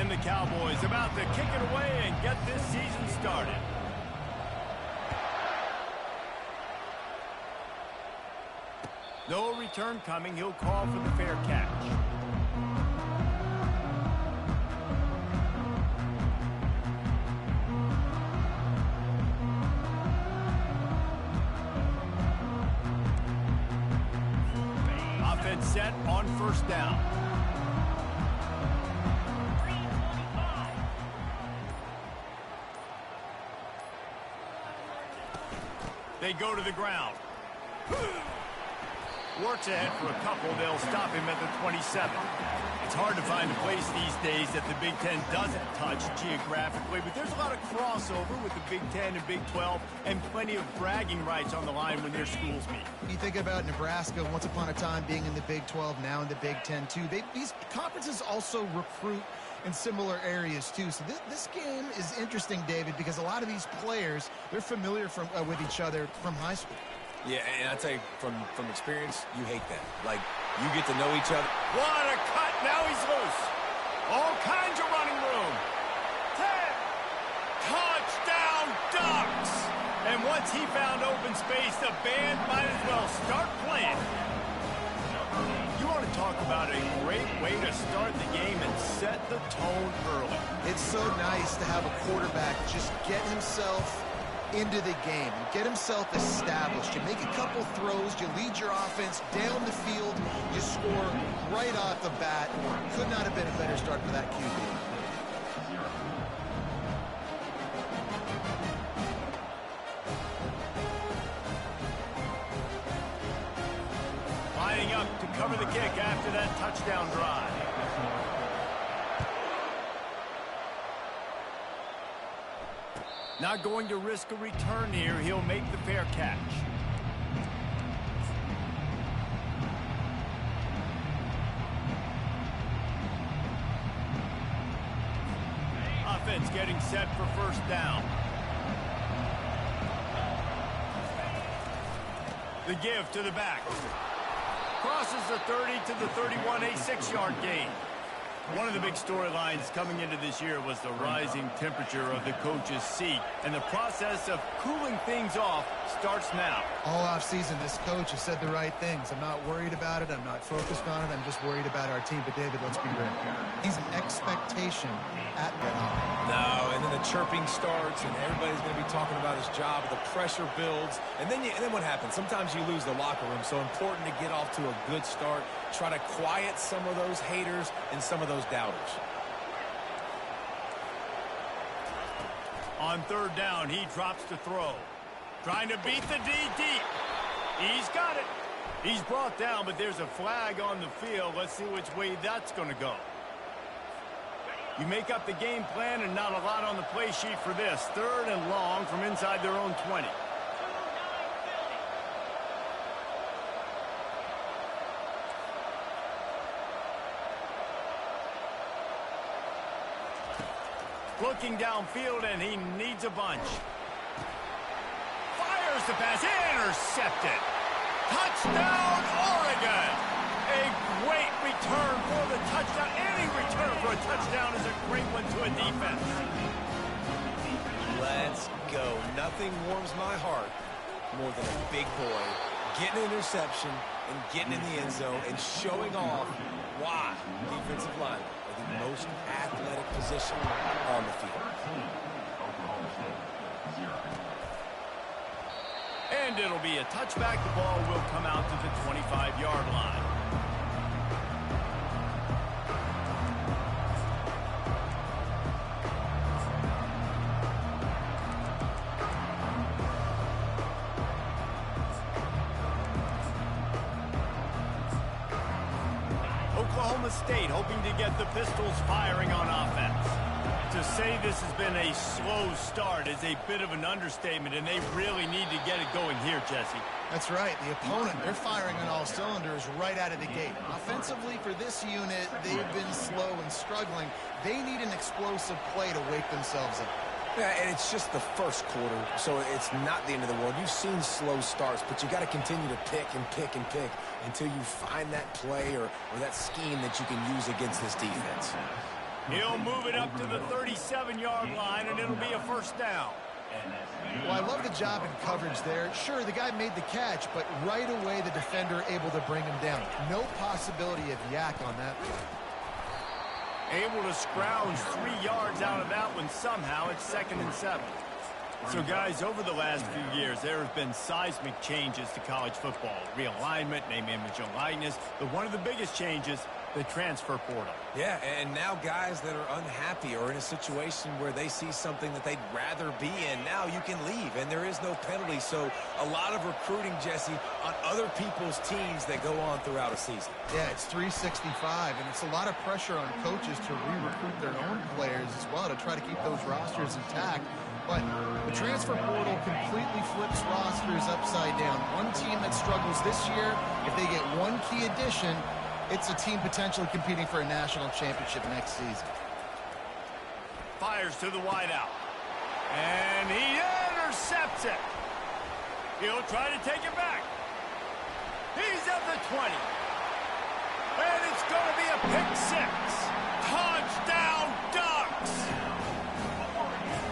And the Cowboys about to kick it away and get this season started. No return coming. He'll call for the fair catch. Offense set on first down. They go to the ground. Works ahead for a couple. They'll stop him at the 27. It's hard to find a place these days that the Big Ten doesn't touch geographically, but there's a lot of crossover with the Big Ten and Big 12 and plenty of bragging rights on the line when their schools meet. You think about Nebraska once upon a time being in the Big 12, now in the Big 10 too. These conferences also recruit in similar areas too. So this game is interesting, David, because a lot of these players, they're familiar with each other from high school. Yeah, and I tell you, from experience, you hate that. Like, you get to know each other. What a cut! Now he's loose. All kinds of running room. 10. Touchdown Ducks! And once he found open space, the band might as well start playing. You want to talk about a great way to start the game and set the tone early. It's so nice to have a quarterback just get himself into the game and get himself established. You make a couple throws, you lead your offense down the field, you score right off the bat. Could not have been a better start for that QB. Lining up to cover the kick after that touchdown drive. Not going to risk a return here. He'll make the fair catch. Offense getting set for first down. The give to the back. Crosses the 30 to the 31, a 6-yard gain. One of the big storylines coming into this year was the rising temperature of the coach's seat, and the process of cooling things off starts now. All offseason, this coach has said the right things. I'm not worried about it. I'm not focused on it. I'm just worried about our team. But, David, let's be real. He's an expectation at Red Hot. No, and then the chirping starts, and everybody's going to be talking about his job. The pressure builds, and then what happens? Sometimes you lose the locker room, so important to get off to a good start. Try to quiet some of those haters and some of those doubters. On third down, he drops to throw. Trying to beat the D deep. He's got it. He's brought down, but there's a flag on the field. Let's see which way that's going to go. You make up the game plan and not a lot on the play sheet for this. Third and long from inside their own 20. Looking downfield, and he needs a bunch. Fires the pass. Intercepted. Touchdown, Oregon. A great return for the touchdown. Any return for a touchdown is a great one to a defense. Let's go. Nothing warms my heart more than a big boy getting an interception and getting in the end zone and showing off why defensive line are the most athletic position on the field. And it'll be a touchback. The ball will come out to the 25-yard line. Oklahoma State hoping to get the Pistols firing on offense. To say this has been a slow start is a bit of an understatement, and they really need to get it going here, Jesse. That's right. The opponent, they're firing on all cylinders right out of the gate. Offensively, for this unit, they've been slow and struggling. They need an explosive play to wake themselves up. Yeah, and it's just the first quarter, so it's not the end of the world. You've seen slow starts, but you got to continue to pick and pick and pick until you find that play or that scheme that you can use against this defense. He'll move it up to the 37-yard line, and it'll be a first down. Well, I love the job in coverage there. Sure, the guy made the catch, but right away the defender able to bring him down. No possibility of yak on that play. Able to scrounge 3 yards out of that one somehow. It's 2nd and 7. So, guys, over the last few years, there have been seismic changes to college football. Realignment, name, image, and likeness. But one of the biggest changes, the transfer portal. Yeah, and now guys that are unhappy or in a situation where they see something that they'd rather be in, now you can leave, and there is no penalty. So a lot of recruiting, Jesse, on other people's teams that go on throughout a season. Yeah, it's 365, and it's a lot of pressure on coaches to re-recruit their own players as well to try to keep those rosters intact. But the transfer portal completely flips rosters upside down. One team that struggles this year, if they get one key addition, it's a team potentially competing for a national championship next season. Fires to the wideout. And he intercepts it. He'll try to take it back. He's at the 20. And it's going to be a pick 6. Touchdown Ducks!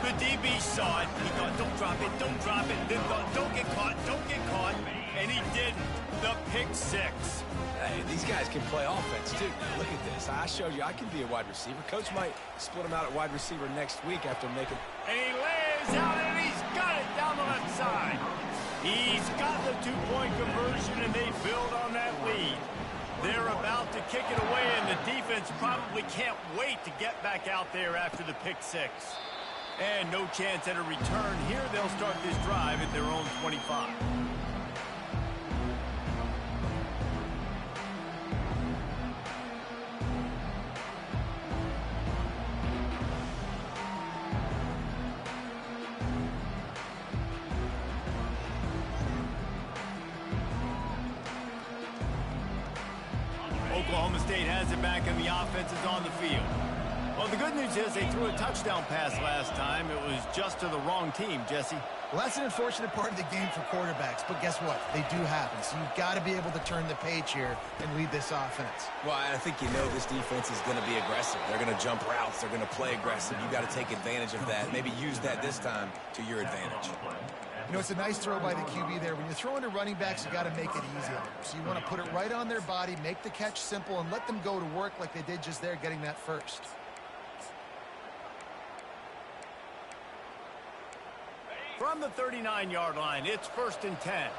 The DB saw it. He thought, don't drop it, don't drop it. Then thought, don't get caught, don't get caught. And he didn't. The pick 6. Hey, these guys can play offense, too. Look at this. I showed you I can be a wide receiver. Coach might split him out at wide receiver next week after making... And he lays out, and he's got it down the left side. He's got the 2-point conversion, and they build on that lead. They're about to kick it away, and the defense probably can't wait to get back out there after the pick 6. And no chance at a return here. They'll start this drive at their own 25. Oklahoma State has it back, and the offense is on the field. Well, the good news is they threw a touchdown pass last time. It was just to the wrong team, Jesse. Well, that's an unfortunate part of the game for quarterbacks, but guess what? They do happen, so you've got to be able to turn the page here and lead this offense. Well, I think you know this defense is going to be aggressive. They're going to jump routes. They're going to play aggressive. You've got to take advantage of that. Maybe use that this time to your advantage. You know, it's a nice throw by the QB there. When you're throwing to running backs, you got to make it easy on them. So you want to put it right on their body, make the catch simple, and let them go to work like they did just there, getting that first. From the 39-yard line, it's 1st and 10.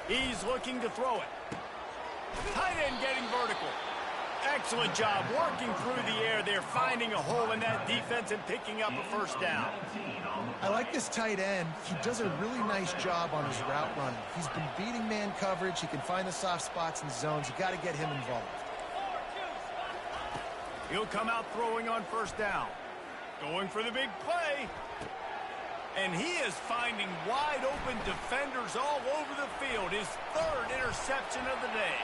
He's looking to throw it. Tight end getting vertical. Excellent job working through the air. They're finding a hole in that defense and picking up a first down. I like this tight end. He does a really nice job on his route running. He's been beating man coverage. He can find the soft spots in zones. You got to get him involved. He'll come out throwing on first down. Going for the big play. And he is finding wide open defenders all over the field. His 3rd interception of the day.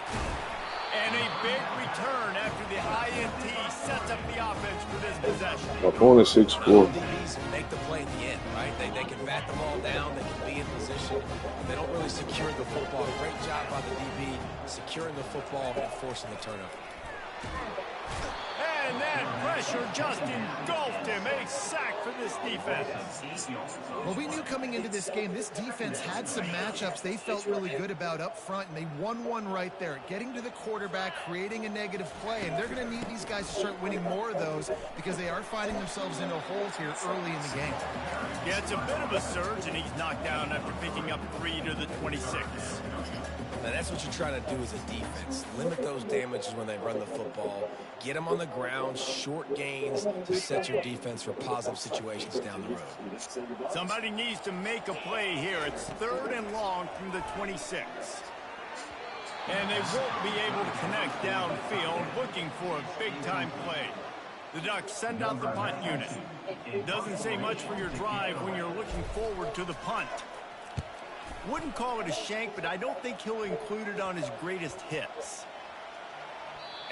And a big return after the INT sets up the offense for this possession. Opponent 6'4". DBs make the play at the end, right? They can bat the ball down. They can be in position. They don't really secure the football. Great job by the DB securing the football and forcing the turnover. And that pressure just engulfed him. A sack for this defense. Well, we knew coming into this game, this defense had some matchups they felt really good about up front, and they won one right there. Getting to the quarterback, creating a negative play, and they're going to need these guys to start winning more of those because they are finding themselves into holes here early in the game. Yeah, it's a bit of a surge, and he's knocked down after picking up 3 to the 26. Now, that's what you're trying to do as a defense. Limit those damages when they run the football. Get them on the ground, short gains to set your defense for positive situations down the road. Somebody needs to make a play here. It's 3rd and long from the 26. And they won't be able to connect downfield, looking for a big-time play. The Ducks send out the punt unit. Doesn't say much for your drive when you're looking forward to the punt. Wouldn't call it a shank, but I don't think he'll include it on his greatest hits.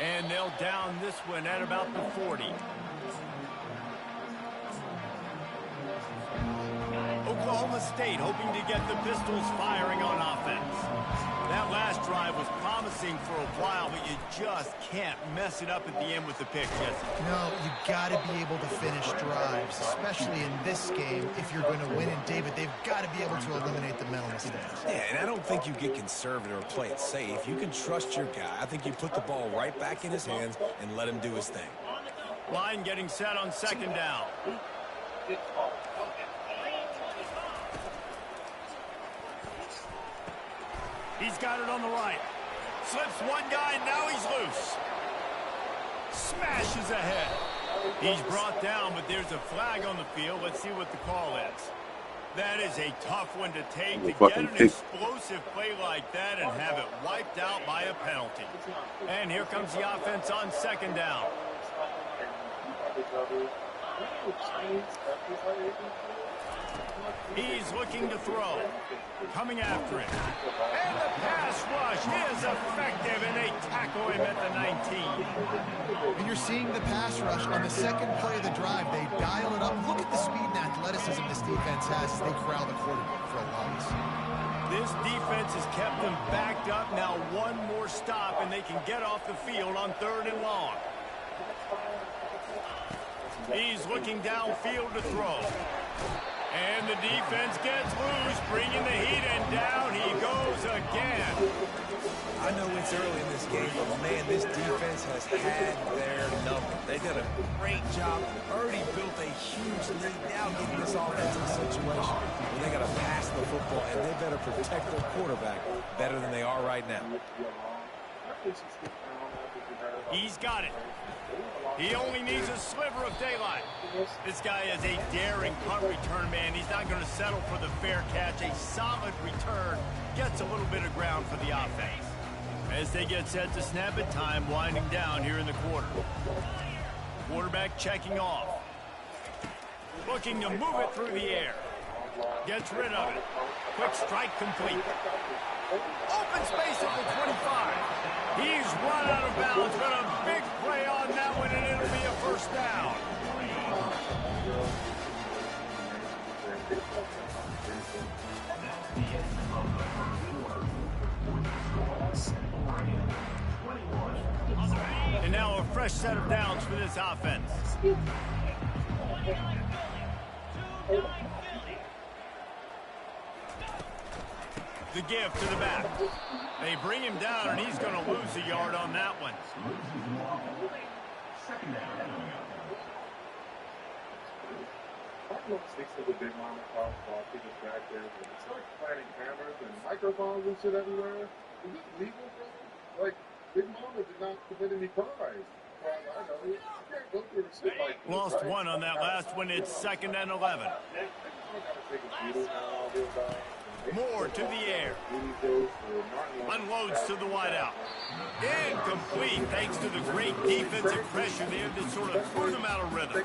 And they'll down this one at about the 40. Oklahoma State hoping to get the Pistols firing on offense. That last drive was promising for a while, but you just can't mess it up at the end with the pick, Jesse. No, you got to be able to finish drives, especially in this game if you're going to win. And, David, they've got to be able to eliminate the mental mistakes. Yeah, and I don't think you get conservative or play it safe. You can trust your guy. I think you put the ball right back in his hands and let him do his thing. Line getting set on second down. He's got it on the right. Slips one guy, now he's loose. Smashes ahead. He's brought down, but there's a flag on the field. Let's see what the call is. That is a tough one to take, to get an explosive play like that and have it wiped out by a penalty. And here comes the offense on second down. He's looking to throw. Coming after him. And the pass rush is effective, and they tackle him at the 19. And you're seeing the pass rush on the second play of the drive. They dial it up. Look at the speed and athleticism this defense has as they corral the quarterback for a loss. This defense has kept them backed up. Now one more stop, and they can get off the field on 3rd and long. He's looking downfield to throw. And the defense gets loose, bringing the heat, and down he goes again. I know it's early in this game, but, man, this defense has had their number. They did a great job, already built a huge lead, now getting this offensive situation where they got to pass the football, and they better protect their quarterback better than they are right now. He's got it. He only needs a sliver of daylight. This guy is a daring punt return man. He's not going to settle for the fair catch. A solid return gets a little bit of ground for the offense. As they get set to snap it, time winding down here in the quarter. Quarterback checking off. Looking to move it through the air. Gets rid of it. Quick strike complete. Open space at the 25. He's run out of bounds, but a big play on that one, and it'll be a first down. And now a fresh set of downs for this offense. The give to the back. They bring him down, and he's going to lose a yard on that one. Sticks to the big mama cross ball, people back there. It's like planting cameras and microphones and shit everywhere. Is this legal, bro? Like, Big Mama did not commit any crimes. I know. You can't go through the shit like this, Lost one on that last one. It's 2nd and 11. More to the air. Unloads to the wideout. Incomplete thanks to the great defensive pressure there that sort of threw them out of rhythm.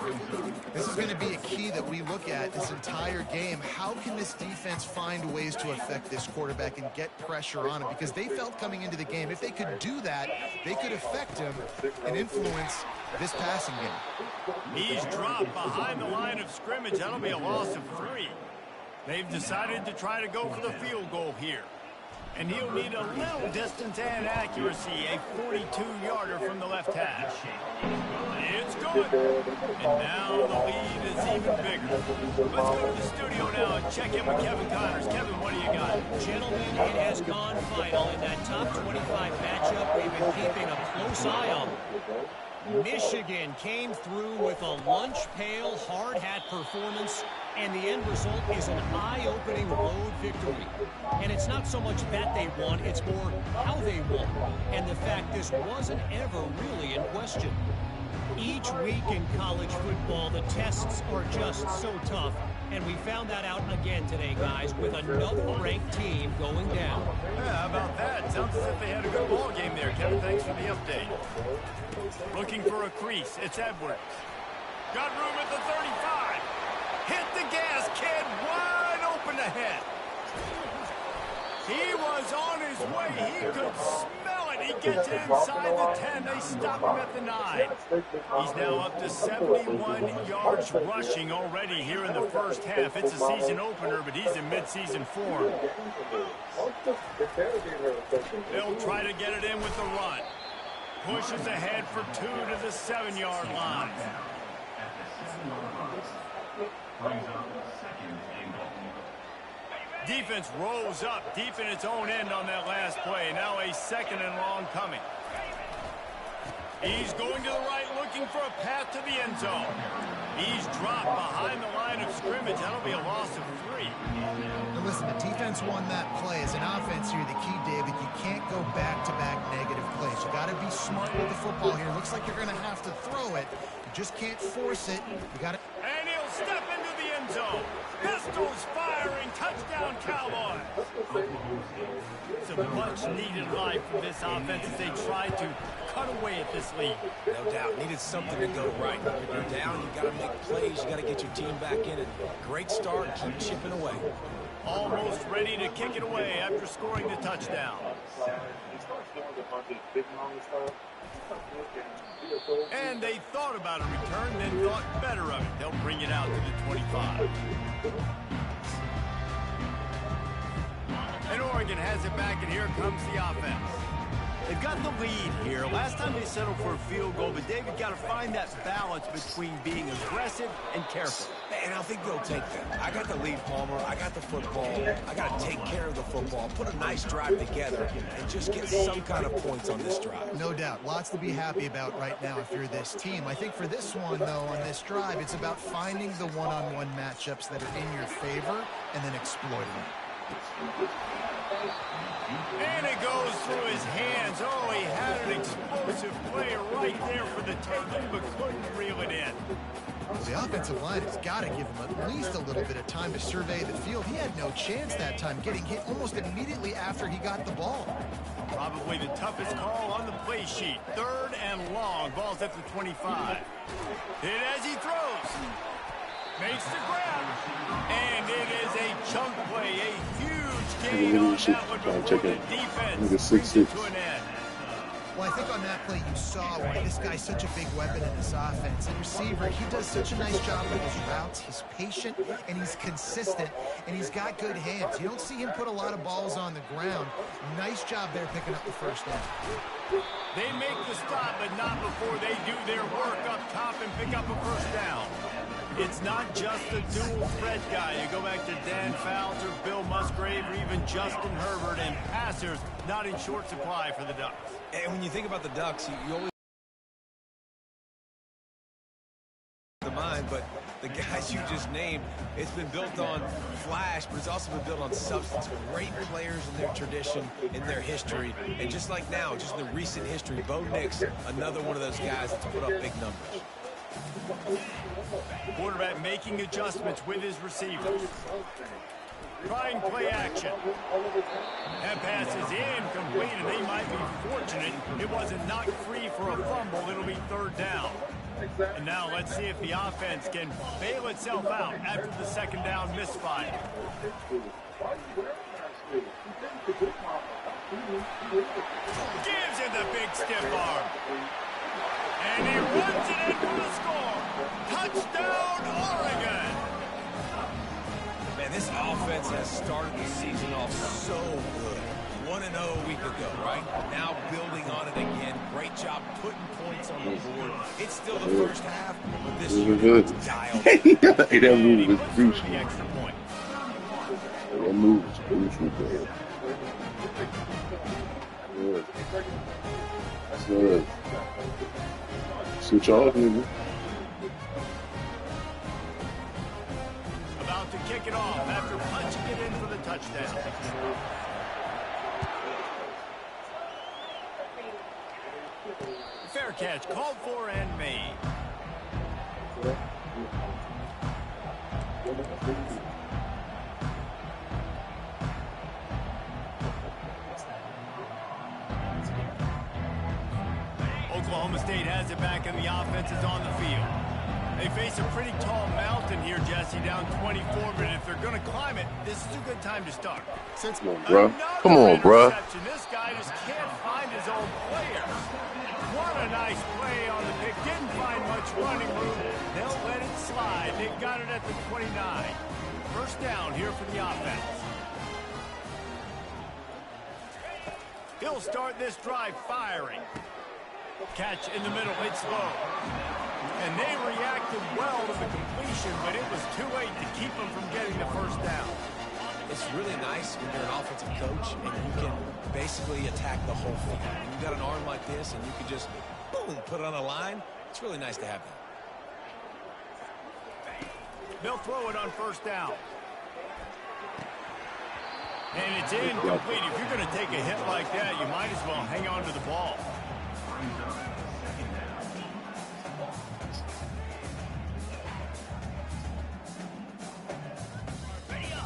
This is going to be a key that we look at this entire game. How can this defense find ways to affect this quarterback and get pressure on him? Because they felt coming into the game, if they could do that, they could affect him and influence this passing game. He's dropped behind the line of scrimmage. That'll be a loss of 3. They've decided to try to go for the field goal here. And he'll need a little distance and accuracy, a 42-yarder from the left hash. It's good. And now the lead is even bigger. Let's go to the studio now and check in with Kevin Connors. Kevin, what do you got? Gentlemen, it has gone final in that top 25 matchup. We've been keeping a close eye on. Michigan came through with a lunch pail hard hat performance, and the end result is an eye-opening road victory. And it's not so much that they won, it's more how they won, and the fact this wasn't ever really in question. Each week in college football, the tests are just so tough, and we found that out again today, guys, with another ranked team going down. Yeah, how about that? Sounds as if they had a good ball game there, Kevin. Thanks for the update. Looking for a crease. It's Edwards. Got room at the 35. Hit the gas, kid. Wide open ahead. He was on his way. He could smell it. He gets inside the 10. They stop him at the 9. He's now up to 71 yards rushing already here in the first half. It's a season opener, but he's in midseason form. They'll try to get it in with the run. Pushes ahead for 2 to the 7-yard line. Defense rolls up deep in its own end on that last play. Now a 2nd and long coming. He's going to the right looking for a path to the end zone. He's dropped behind the line of scrimmage. That'll be a loss of 3. Now listen, the defense won that play. As an offense here, the key, David, you can't go back-to-back negative plays. You got to be smart with the football here. Looks like you're going to have to throw it. You just can't force it. You got to... And he'll step into the end zone. Pistols firing. Touchdown, Cowboys. It's a much-needed life for this offense as they try to cut away at this lead. No doubt. Needed something to go right. If you're down, you got to make plays. You got to get your team back in it. Great start. Keep chipping away. Almost ready to kick it away after scoring the touchdown. And they thought about a return, then thought better of it. They'll bring it out to the 25. And Oregon has it back, and here comes the offense. They've got the lead here. Last time they settled for a field goal, but David got to find that balance between being aggressive and careful. And I think they'll take that. I got the lead, Palmer. I got the football. I got to take care of the football, put a nice drive together, and just get some kind of points on this drive. No doubt. Lots to be happy about right now if you're this team. I think for this one, though, on this drive, it's about finding the one-on-one matchups that are in your favor and then exploiting it. And it goes through his hands. Oh, he had an explosive player right there for the taking, but couldn't reel it in. The offensive line has got to give him at least a little bit of time to survey the field. He had no chance that time, getting hit almost immediately after he got the ball. Probably the toughest call on the play sheet. 3rd and long. Ball's at the 25. Hit as he throws. Makes the grab. And it is a chunk play. A huge gain on that one before the defense brings it to an end. Well, I think on that play you saw why this guy's such a big weapon in this offense. The receiver, he does such a nice job with his routes. He's patient, and he's consistent, and he's got good hands. You don't see him put a lot of balls on the ground. Nice job there picking up the first down. They make the stop, but not before they do their work up top and pick up a first down. It's not just a dual threat guy. You go back to Dan Fouts or Bill Musgrave or even Justin Herbert, and passers not in short supply for the Ducks. And when you think about the Ducks, you always the mind, but the guys you just named, it's been built on flash, but it's also been built on substance. Great players in their tradition, in their history, and just like now, just in the recent history, Bo Nix, another one of those guys that's put up big numbers. Quarterback making adjustments with his receivers. Trying play action. That pass is incomplete, and they might be fortunate it wasn't knocked free for a fumble. It'll be 3rd down. And now let's see if the offense can bail itself out after the 2nd down misfire. Gives it the big stiff arm. And he runs it in for the score. Touchdown, Oregon. Man, this offense has started the season off so good. 1-0 a week ago, right? Now building on it again. Great job putting points on the board. It's still the first half, but this unit's dialed. Hey, that move was crucial. The extra point. That move was crucial, bro. Good. Switch off, nigga. About to kick it off after punching it in for the touchdown. Fair catch called for and made. Oklahoma State has it back, and the offense is on the field. They face a pretty tall mountain here, Jesse. Massey down 24, but if they're going to climb it, this is a good time to start. Come on, bro. Come on, bro. This guy just can't find his own players. What a nice play on the pick. Didn't find much running room. They'll let it slide. They got it at the 29. First down here for the offense. He'll start this drive firing. Catch in the middle. It's low. And they reacted well to the completion, but it was too late to keep them from getting the first down. It's really nice when you're an offensive coach and you can basically attack the whole field. And you got an arm like this and you can just, boom, put it on a line. It's really nice to have that. They'll throw it on first down. And it's incomplete. If you're going to take a hit like that, you might as well hang on to the ball.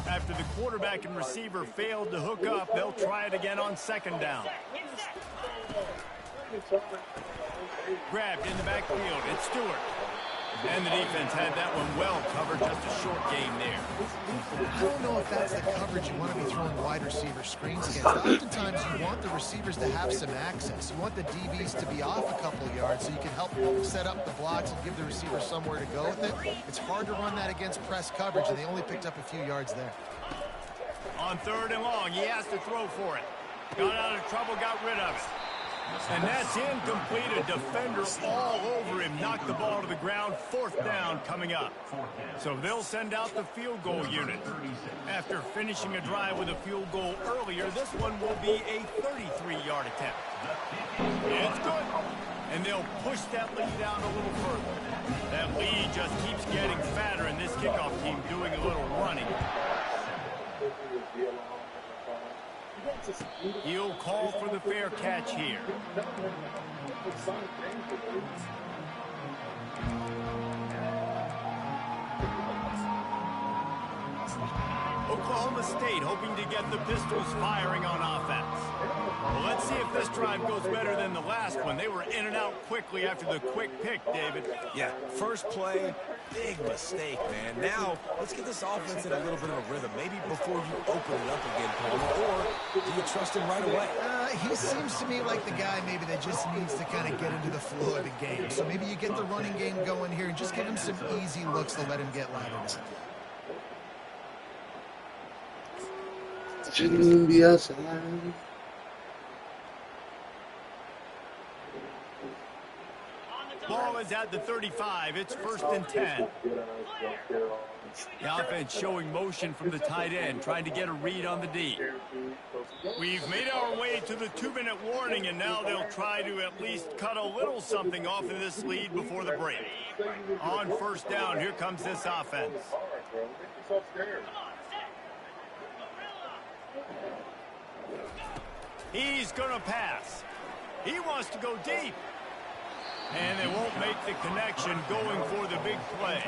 After the quarterback and receiver failed to hook up, they'll try it again on second down. Grabbed in the backfield. It's Stewart. And the defense had that one well covered. Just a short game there. I don't know if that's the coverage you want to be throwing wide receiver screens against. Oftentimes you want the receivers to have some access. You want the DBs to be off a couple of yards so you can help set up the blocks and give the receiver somewhere to go with it. It's hard to run that against press coverage, and they only picked up a few yards there. On third and long, he has to throw for it. Got out of trouble, got rid of it. And that's incomplete. A defender all over him. Knocked the ball to the ground. Fourth down coming up. So they'll send out the field goal unit. After finishing a drive with a field goal earlier, this one will be a 33-yard attempt. It's good. And they'll push that lead out a little further. That lead just keeps getting fatter, and this kickoff team doing a little running. He'll call for the fair catch here. Oklahoma State hoping to get the Pistols firing on offense. Well, let's see if this drive goes better than the last one. They were in and out quickly after the quick pick, David. Yeah, first play, big mistake, man. Now, let's get this offense in a little bit of a rhythm. Maybe before you open it up again, Palmer, or do you trust him right away? He seems to me like the guy maybe that just needs to kind of get into the flow of the game. So maybe you get the running game going here and just give him some easy looks to let him get laddered up. Shouldn't be outside. Ball is at the 35. It's first and 10. The offense showing motion from the tight end, trying to get a read on the D. We've made our way to the 2-minute warning, and now they'll try to at least cut a little something off of this lead before the break. On first down, here comes this offense. He's going to pass. He wants to go deep. And they won't make the connection going for the big play.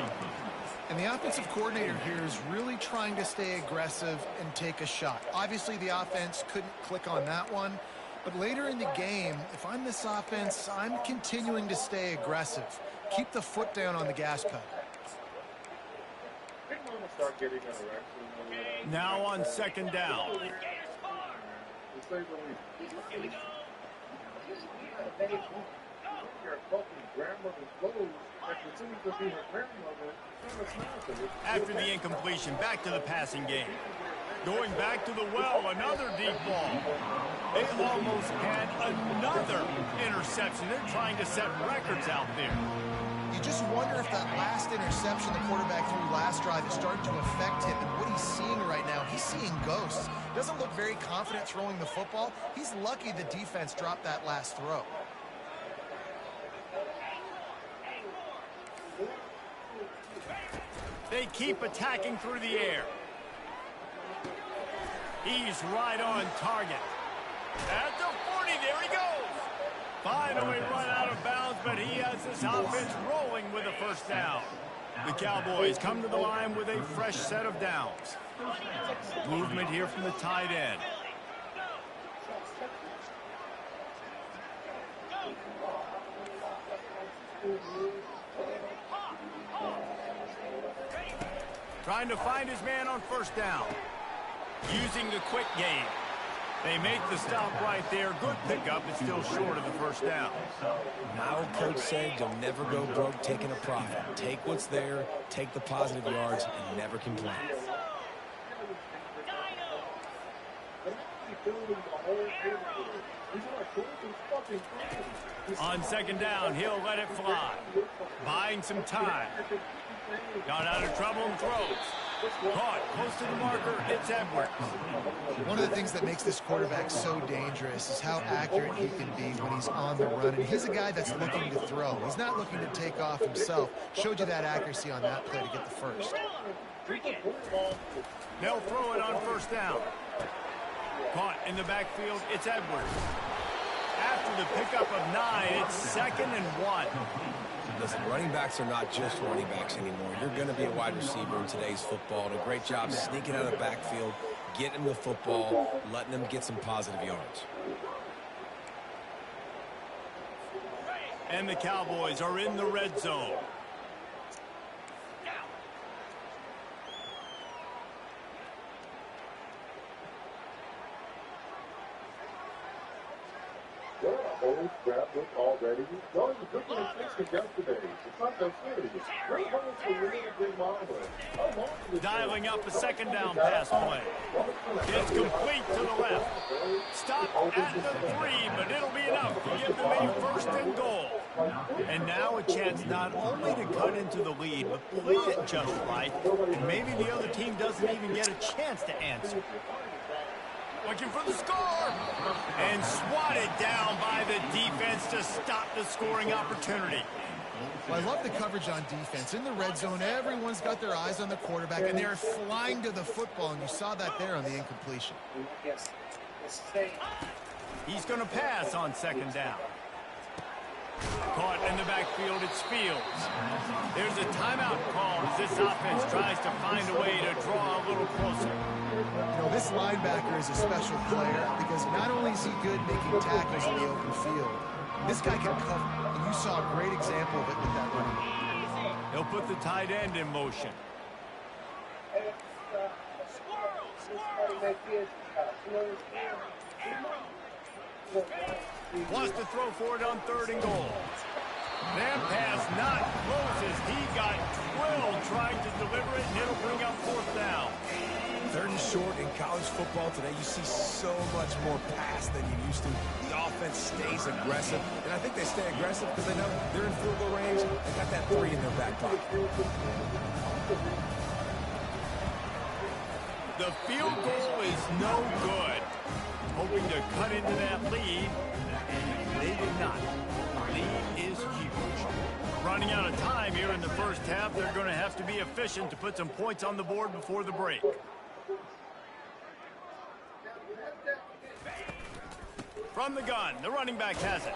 And the offensive coordinator here is really trying to stay aggressive and take a shot. Obviously, the offense couldn't click on that one. But later in the game, if I'm this offense, I'm continuing to stay aggressive. Keep the foot down on the gas pedal. Now on second down. After the incompletion, back to the passing game. Going back to the well, another deep ball. They almost had another interception. They're trying to set records out there. You just wonder if that last interception the quarterback threw last drive is starting to affect him and what he's seeing right now. He's seeing ghosts. Doesn't look very confident throwing the football. He's lucky the defense dropped that last throw. They keep attacking through the air. He's right on target. At the 40, there he goes. Finally run out of bounds, but he has this offense rolling with a first down. The Cowboys come to the line with a fresh set of downs. Movement here from the tight end. Trying to find his man on first down. Using the quick game. They make the stop right there. Good pickup, but still short of the first down. My old coach said you'll never go broke taking a profit. Take what's there, take the positive yards, and never complain. On second down, he'll let it fly. Buying some time. Got out of trouble and throws. Caught close to the marker. It's Edwards. One of the things that makes this quarterback so dangerous is how accurate he can be when he's on the run. And he's a guy that's looking to throw. He's not looking to take off himself. Showed you that accuracy on that play to get the first. They'll throw it on first down. Caught in the backfield. It's Edwards. After the pickup of 9, it's 2nd and 1. Listen, running backs are not just running backs anymore. You're going to be a wide receiver in today's football. And a great job sneaking out of the backfield, getting the football, letting them get some positive yards. And the Cowboys are in the red zone. Holy crap, look already. Y'all are looking at things from yesterday. It's not that serious. Great homes for winning a big mama. Dialing up a second down pass play. It's complete to the left. Stop at the 3, but it'll be enough to give them a 1st and goal. And now a chance not only to cut into the lead, but play it just right. And maybe the other team doesn't even get a chance to answer. Looking for the score. And swatted down by the defense to stop the scoring opportunity. Well, I love the coverage on defense. In the red zone, everyone's got their eyes on the quarterback, and they're flying to the football, and you saw that there on the incompletion. He's going to pass on second down. Caught in the backfield, it's Fields. There's a timeout called as this offense tries to find a way to draw a little closer. You know, this linebacker is a special player because not only is he good making tackles in the open field, this guy can cover. And you saw a great example of it with that run. He'll put the tight end in motion. Wants to throw for it on 3rd and goal. That pass not close as he got drilled trying to deliver it, and it'll bring up 4th down. 3rd and short in college football today, you see so much more pass than you used to. The offense stays aggressive, and I think they stay aggressive because they know they're in field goal range and got that 3 in their back pocket. The field goal is no good. Hoping to cut into that lead, and they did not. Lead is huge. Running out of time here in the first half, they're going to have to be efficient to put some points on the board before the break. From the gun, the running back has it.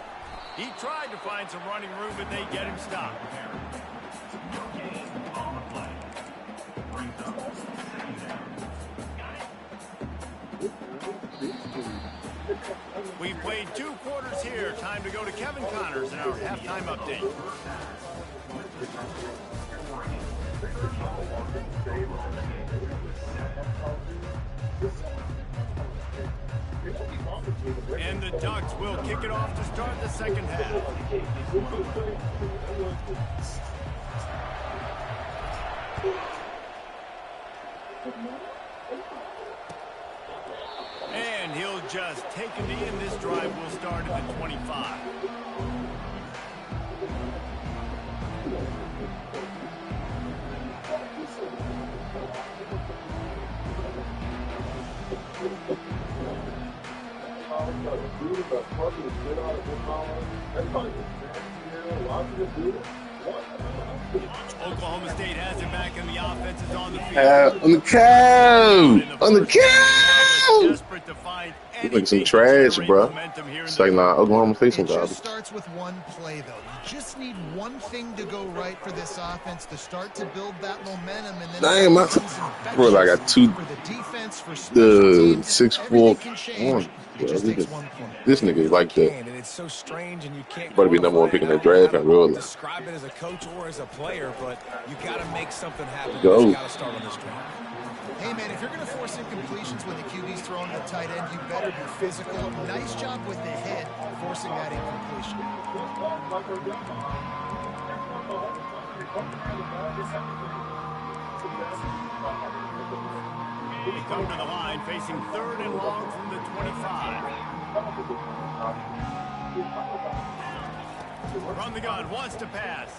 He tried to find some running room, but they get him stopped. We've played 2 quarters here. Time to go to Kevin Connors in our halftime update. And the Ducks will kick it off to start the second half. And he'll just take a knee, and this drive will start at the 25. Oklahoma State has it back, and the offense is on the field. On the cow! On the cow! Look like some trash, bro. It's like, nah, Oklahoma State some It just garbage. starts with one play, though. You Just need one thing to go right for this offense to start to build that momentum, and then Dang, my bro, I got two for the defense, for special teams, 6'4". can change. It just takes one play. This nigga like that. And it's so strange, and you can't Better be number one pick in that draft in real life. describe it as a coach or as a player, but you got to make something happen. Go. You got to start on this drive. Hey, man, if you're going to force incompletions when the QB's throwing the tight end, you better be physical. Nice job with the hit, forcing that incompletion. They come to the line facing 3rd and long from the 25. Run the gun, wants to pass.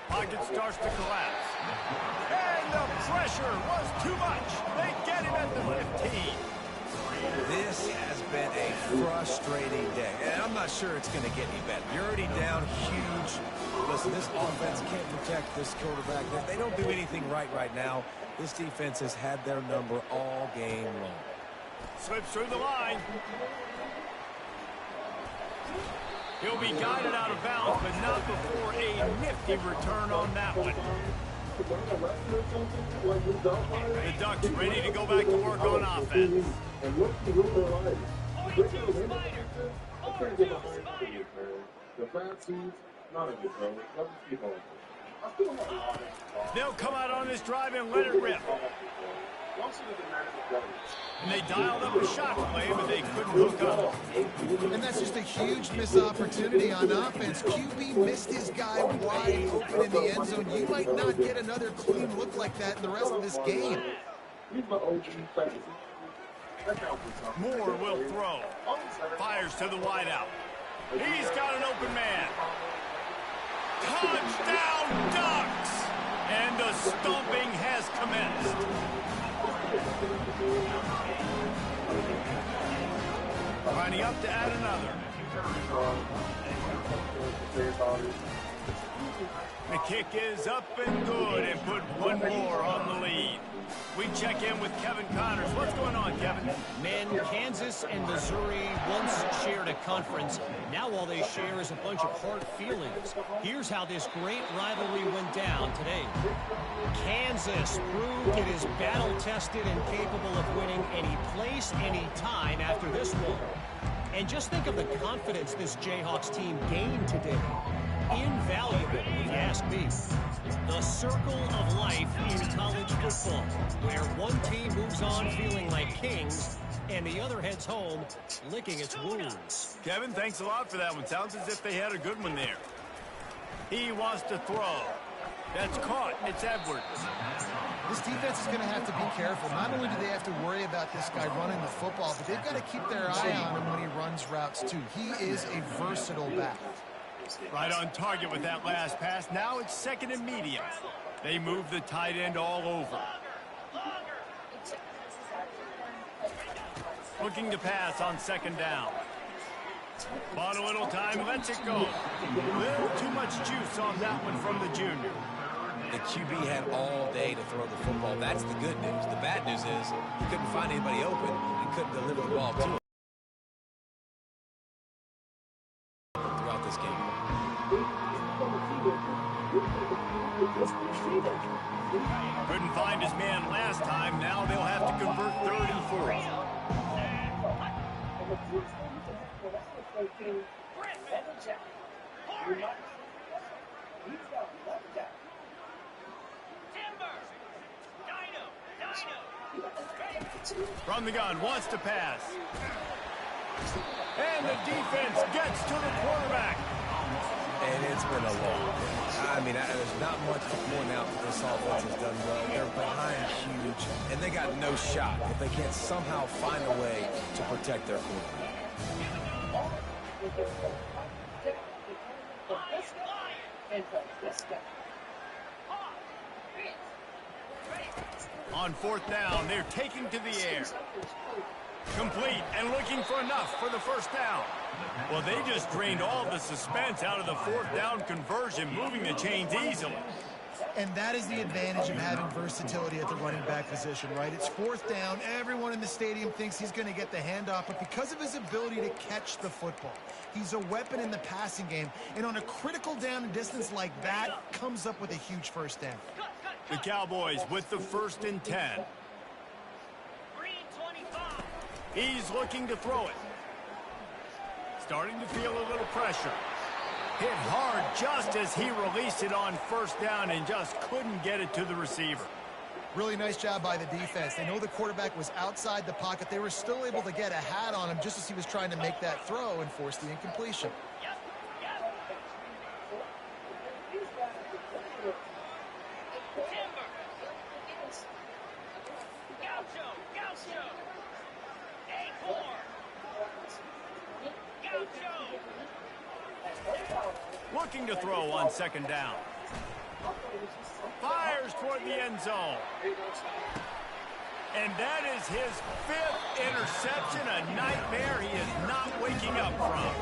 Pocket starts to collapse. And the pressure was too much. They get him at the 15. This has been a frustrating day, and I'm not sure it's going to get any better. You're already down huge. Listen, this offense can't protect this quarterback. They don't do anything right now. This defense has had their number all game long. Slips through the line. He'll be guided out of bounds, but not before a nifty return on that one. The Ducks ready to go back to work on offense. They'll come out on this drive and let it rip. And they dialed up a shot play, but they couldn't hook up. And that's just a huge missed opportunity on offense. QB missed his guy wide open in the end zone. You might not get another clean look like that in the rest of this game. Moore will throw. Fires to the wideout. He's got an open man. Touchdown, Ducks! And the stomping has commenced. Lining up to add another. The kick is up and good and put one more on the lead. We check in with Kevin Connors. What's going on, Kevin? Men, Kansas and Missouri once shared a conference. Now all they share is a bunch of hard feelings. Here's how this great rivalry went down today. Kansas proved it is battle-tested and capable of winning any place, any time after this one. And just think of the confidence this Jayhawks team gained today. Invaluable, if you ask me. The circle of life in college football, where one team moves on feeling like kings and the other heads home licking its wounds. Kevin, thanks a lot for that one. Sounds as if they had a good one there. He wants to throw. That's caught. It's Edwards. This defense is going to have to be careful. Not only do they have to worry about this guy running the football, but they've got to keep their eye on him when he runs routes too. He is a versatile back. Right on target with that last pass. Now it's 2nd and medium. They move the tight end all over. Looking to pass on 2nd down. Bought a little time, lets it go. A little too much juice on that one from the junior. The QB had all day to throw the football. That's the good news. The bad news is he couldn't find anybody open and couldn't deliver the ball to him throughout this game. Couldn't find his man last time. Now they'll have to convert 3rd and 4th. From the gun, wants to pass. And the defense gets to the quarterback. And it's been a long day. I mean, there's not much to point out that this offense has done well. They're behind huge, and they got no shot if they can't somehow find a way to protect their quarterback. On 4th down, they're taking to the air. Complete and looking for enough for the 1st down. Well, they just drained all the suspense out of the 4th down conversion, moving the chains easily. And that is the advantage of having versatility at the running back position, right? It's fourth down. Everyone in the stadium thinks he's going to get the handoff, but because of his ability to catch the football, he's a weapon in the passing game. And on a critical down and distance like that, comes up with a huge first down. The Cowboys with the 1st and 10. He's looking to throw it. Starting to feel a little pressure. Hit hard just as he released it on 1st down and just couldn't get it to the receiver. Really nice job by the defense. They know the quarterback was outside the pocket. They were still able to get a hat on him just as he was trying to make that throw and force the incompletion. Looking to throw on 2nd down. Fires toward the end zone. And that is his 5th interception, a nightmare he is not waking up from.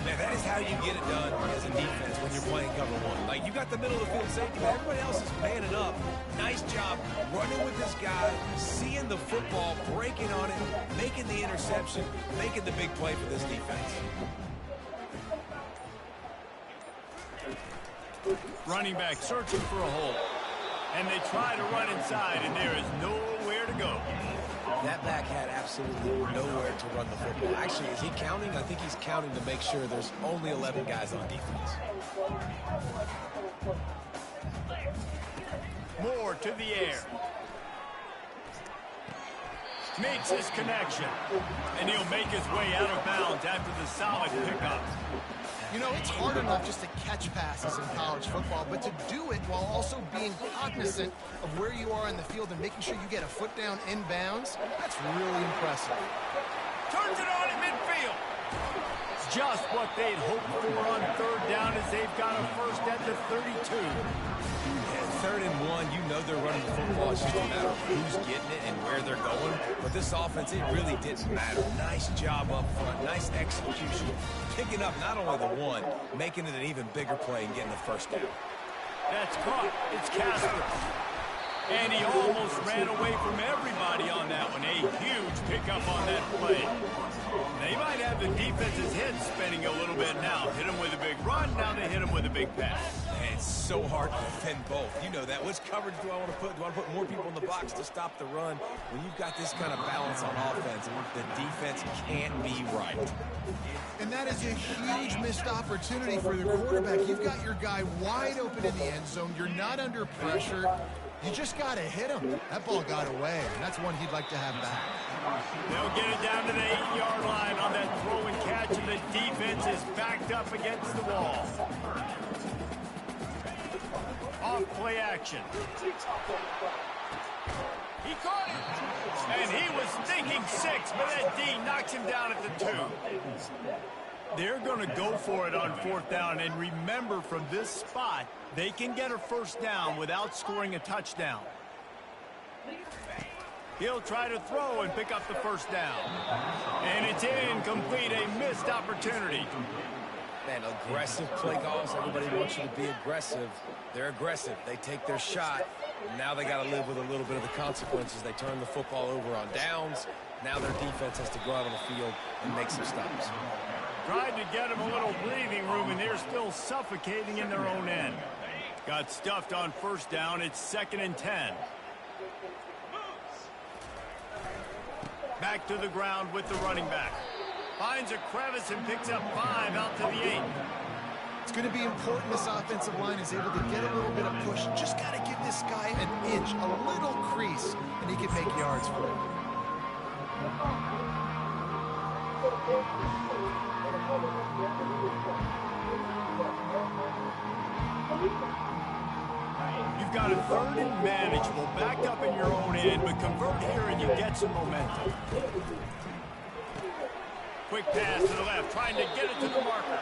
Man, that is how you get it done as a defense when you're playing cover one. Like, you got the middle of the field safety, but everybody else is manning up. Nice job running with this guy, seeing the football, breaking on it, making the interception, making the big play for this defense. Running back searching for a hole. And they try to run inside, and there is nowhere to go. That back had absolutely nowhere to run the football. Actually, is he counting? I think he's counting to make sure there's only 11 guys on defense. Moore to the air. Makes his connection. And he'll make his way out of bounds after the solid pickup. You know, it's hard enough just to catch passes in college football, but to do it while also being cognizant of where you are in the field and making sure you get a foot down inbounds, that's really impressive. Turns it on in midfield. Just what they'd hoped for on 3rd down as they've got a first at the 32. Yeah, 3rd and 1, you know they're running the football. It's just a matter of who's getting it and where they're going. But this offense, it really didn't matter. Nice job up front, nice execution. Picking up not only the one, making it an even bigger play and getting the first down. That's caught. It's Casper. And he almost ran away from everybody on that one. A huge pickup on that play. They might have the defense's head spinning a little bit now. Hit him with a big run, now they hit him with a big pass. And it's so hard to defend both. You know that. Which coverage do I want to put? Do I want to put more people in the box to stop the run? When you've got this kind of balance on offense, the defense can't be right. And that is a huge missed opportunity for the quarterback. You've got your guy wide open in the end zone. You're not under pressure. You just got to hit him. That ball got away, and that's one he'd like to have back. They'll get it down to the 8-yard line on that throw and catch, and the defense is backed up against the wall. Off play action. He caught it, and he was thinking 6, but that D knocks him down at the 2. They're going to go for it on 4th down, and remember, from this spot, they can get a first down without scoring a touchdown. He'll try to throw and pick up the first down. And it's incomplete, a missed opportunity. Man, aggressive play calls. Everybody wants you to be aggressive. They're aggressive. They take their shot. Now they got to live with a little bit of the consequences. They turn the football over on downs. Now their defense has to go out on the field and make some stops. Tried to get them a little breathing room, and they're still suffocating in their own end. Got stuffed on 1st down. It's 2nd and 10. Back to the ground with the running back. Finds a crevice and picks up 5 out to the 8. It's going to be important this offensive line is able to get a little bit of push. Just got to give this guy an inch, a little crease, and he can make yards for it. You've got a 3rd and manageable, backed up in your own end, but convert here and you get some momentum. Quick pass to the left, trying to get it to the marker.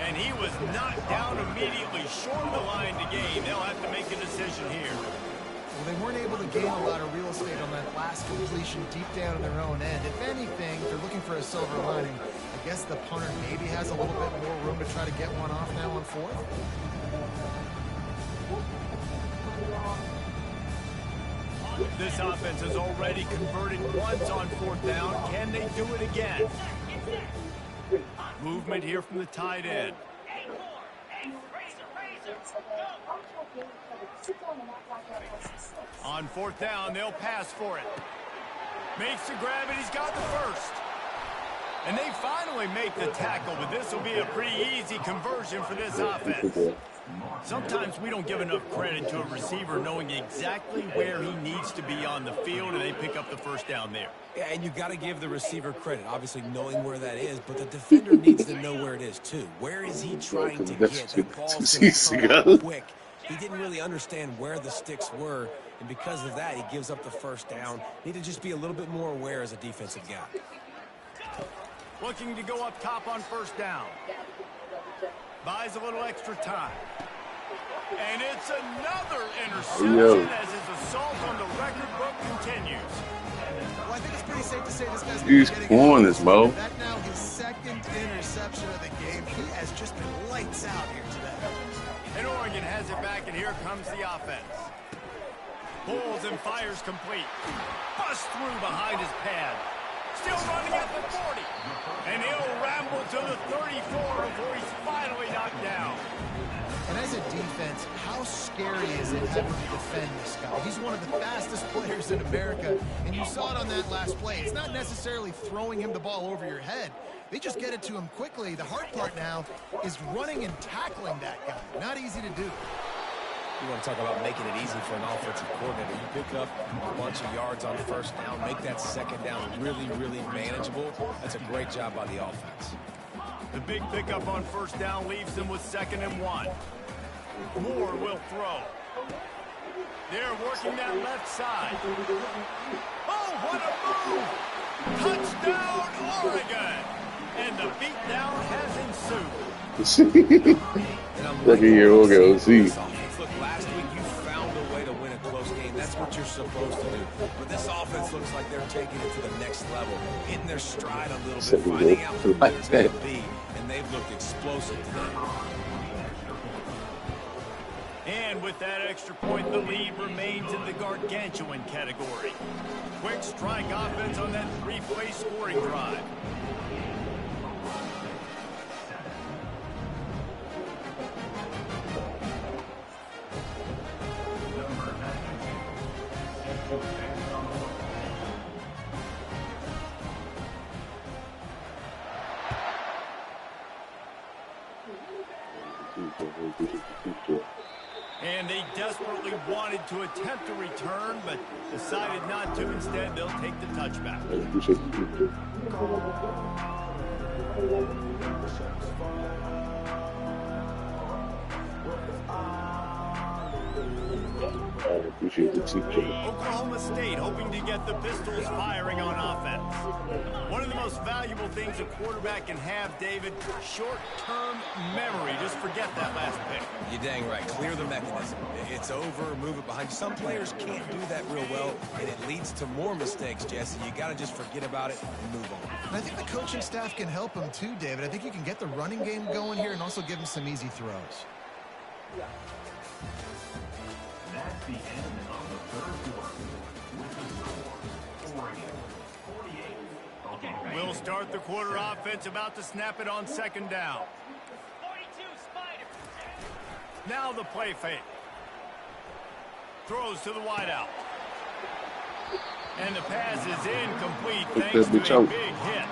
And he was knocked down immediately, short of the line to gain. They'll have to make a decision here. Well, they weren't able to gain a lot of real estate on that last completion deep down in their own end. If anything, they're looking for a silver lining. I guess the punter maybe has a little bit more room to try to get one off now on 4th. This offense has already converted once on 4th down. Can they do it again? Movement here from the tight end. On 4th down, they'll pass for it. Makes the grab, and he's got the first. And they finally make the tackle, but this will be a pretty easy conversion for this offense. Sometimes we don't give enough credit to a receiver knowing exactly where he needs to be on the field, and they pick up the first down there. Yeah, and you got to give the receiver credit, obviously knowing where that is, but the defender needs to know where it is too. Where is he trying to get? That ball's going to come out quick. He didn't really understand where the sticks were, and because of that, he gives up the first down. Need to just be a little bit more aware as a defensive guy. Looking to go up top on 1st down. Buys a little extra time. And it's another interception as his assault on the record book continues. Well, I think it's pretty safe to say this guy's He's corners, Mo. That now his 2nd interception of the game. He has just been lights out here today. And Oregon has it back, and here comes the offense. Pulls and fires complete. Busts through behind his pad. Still running at the 40. And he'll ramble to the 34 before he's finally knocked down. And as a defense, how scary is it having to defend this guy? He's one of the fastest players in America, and you saw it on that last play. It's not necessarily throwing him the ball over your head. They just get it to him quickly. The hard part now is running and tackling that guy. Not easy to do. You want to talk about making it easy for an offensive coordinator. You pick up a bunch of yards on 1st down, make that 2nd down really, really manageable. That's a great job by the offense. The big pickup on 1st down leaves them with 2nd and 1. Moore will throw. They're working that left side. Oh, what a move! Touchdown, Oregon! And the beatdown has ensued. Look at here, we'll go see. Look, last week you found a way to win a close game. That's what you're supposed to do. But this offense looks like they're taking it to the next level, hitting their stride a little bit, finding out who it's going to be, and they've looked explosive today. And with that extra point, the lead remains in the gargantuan category. Quick strike offense on that 3-play scoring drive. And they desperately wanted to attempt a return, but decided not to. Instead, they'll take the touchback. I appreciate the teacher. Oklahoma State hoping to get the Pistols firing on offense. One of the most valuable things a quarterback can have, David, short-term memory. Just forget that last pick. You're dang right. Clear the mechanism. It's over. Move it behind you. Some players can't do that real well, and it leads to more mistakes, Jesse. You got to just forget about it and move on. And I think the coaching staff can help him too, David. I think you can get the running game going here and also give him some easy throws. That's the end of the 3rd quarter. With the score, Oregon 48. We'll start the quarter offense, about to snap it on 2nd down. 42 Spider. Now the play fake. Throws to the wideout. And the pass is incomplete thanks to a big hit.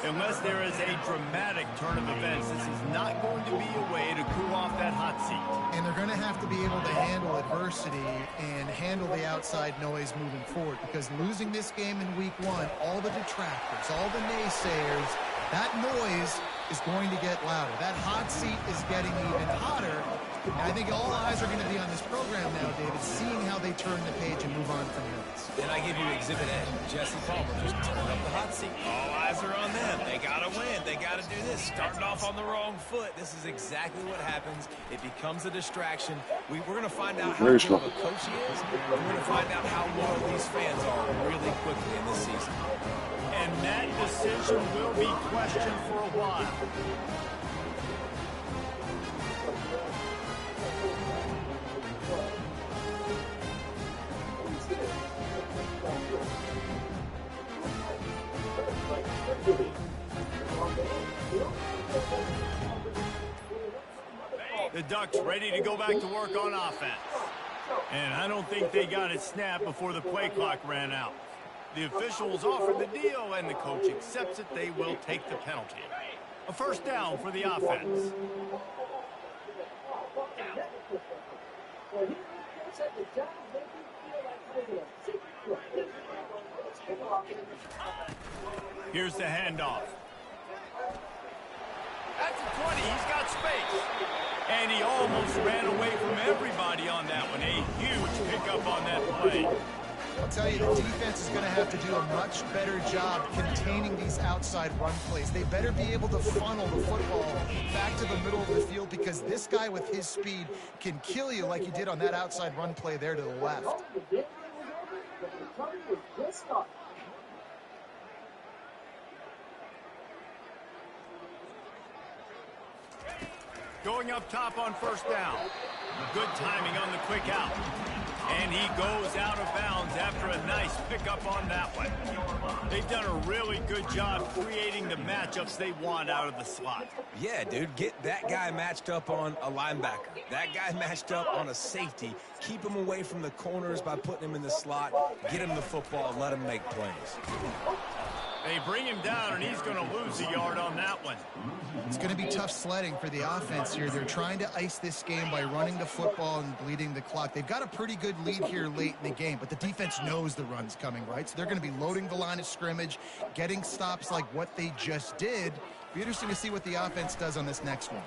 Unless there is a dramatic turn of events, this is not going to be a way to cool off that hot seat. And they're going to have to be able to handle adversity and handle the outside noise moving forward, because losing this game in week 1, all the detractors, all the naysayers, that noise is going to get louder. That hot seat is getting even hotter. And I think all eyes are going to be on this program now, David, seeing how they turn the page and move on from this. And I give you Exhibit A. Jesse Palmer just turned up the hot seat. All eyes are on them. They got to win. They got to do this. Starting off on the wrong foot. This is exactly what happens. It becomes a distraction. We're going to find out how good of a coach he is. We're going to find out how loyal these fans are really quickly in this season. And that decision will be questioned for a while. The Ducks ready to go back to work on offense. And I don't think they got it snapped before the play clock ran out. The officials offered the deal, and the coach accepts it. They will take the penalty. A first down for the offense. Here's the handoff. At the 20, he's got space. And he almost ran away from everybody on that one. A huge pickup on that play. I'll tell you, the defense is going to have to do a much better job containing these outside run plays. They better be able to funnel the football back to the middle of the field, because this guy with his speed can kill you like he did on that outside run play there to the left. Going up top on first down. Good timing on the quick out. And he goes out of bounds after a nice pickup on that one. They've done a really good job creating the matchups they want out of the slot. Yeah, dude, get that guy matched up on a linebacker. That guy matched up on a safety. Keep him away from the corners by putting him in the slot. Get him the football, let him make plays. They bring him down, and he's going to lose a yard on that one. It's going to be tough sledding for the offense here. They're trying to ice this game by running the football and bleeding the clock. They've got a pretty good lead here late in the game, but the defense knows the run's coming, right? So they're going to be loading the line of scrimmage, getting stops like what they just did. Be interesting to see what the offense does on this next one.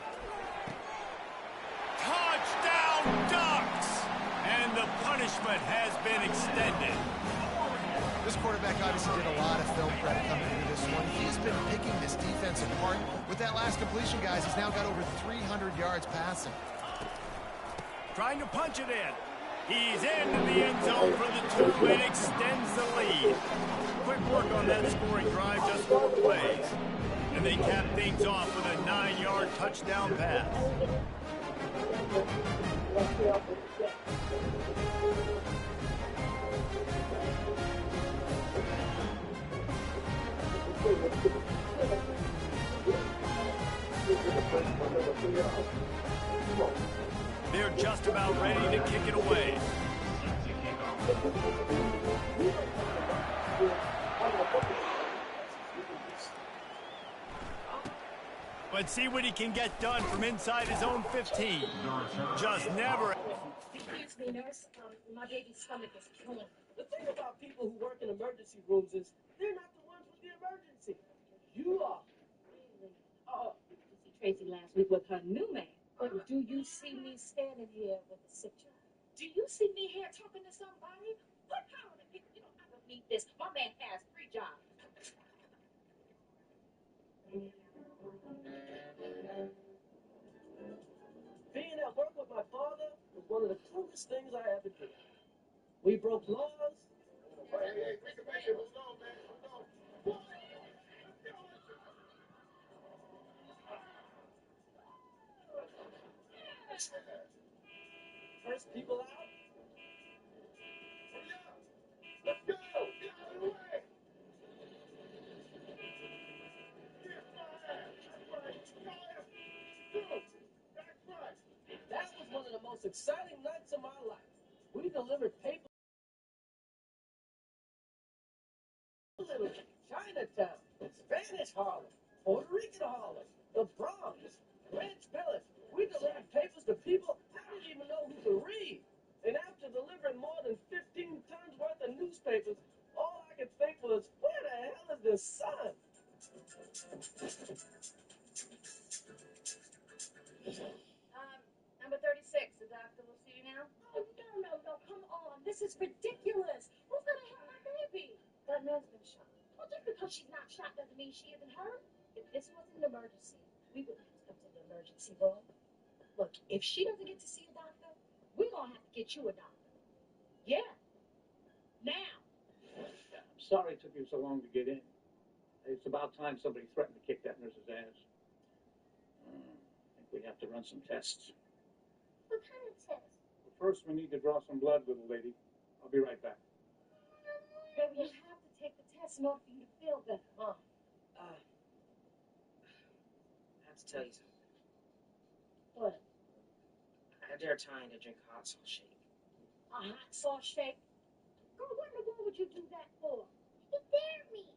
Touchdown, Ducks! And the punishment has been extended. This quarterback obviously did a lot of film prep coming into this one. He's been picking this defense apart. With that last completion, guys, he's now got over 300 yards passing. Trying to punch it in. He's into the end zone for the 2 and extends the lead. Quick work on that scoring drive, just 4 plays. And they cap things off with a 9-yard touchdown pass. They're just about ready to kick it away. Let's see what he can get done from inside his own 15. Just never. Excuse me, nurse. My baby's stomach is killing me. The thing about people who work in emergency rooms is they're not the ones with the emergency. You are. Really? Oh, you see Tracy last week with her new man. But do you see me standing here with a sick child? Do you see me here talking to somebody? What kind of people? You know, I don't need this. My man has 3 jobs. Being at work with my father was one of the coolest things I ever did. We broke laws. Hey, take a minute. Hold on, man. Hold on. First people out. Let's go. Get out of the way. That was one of the most exciting nights of my life. We delivered paper. Chinatown, Spanish Harlem, Puerto Rican Harlem, the Bronx, Greenwich Village. We delivered papers to people I didn't even know who to read. And after delivering more than 15 tons worth of newspapers, all I could think was, where the hell is the sun? Number 36, the doctor will see you now? Oh, no, come on. This is ridiculous. Who's going to help my baby? That man's been shot. Well, just because she's not shot doesn't mean she isn't hurt. If this wasn't an emergency, we wouldn't have to come to the emergency room. Look, if she doesn't get to see a doctor, we're going to have to get you a doctor. Yeah. Now. I'm sorry it took you so long to get in. It's about time somebody threatened to kick that nurse's ass. I think we have to run some tests. What kind of test? But first, we need to draw some blood, little lady. I'll be right back. Baby, you have to take the test in order for you to feel better, huh? tell you something. What? I dare Tiny to drink hot sauce shake. A hot sauce shake? Girl, what in the world would you do that for? You dare me.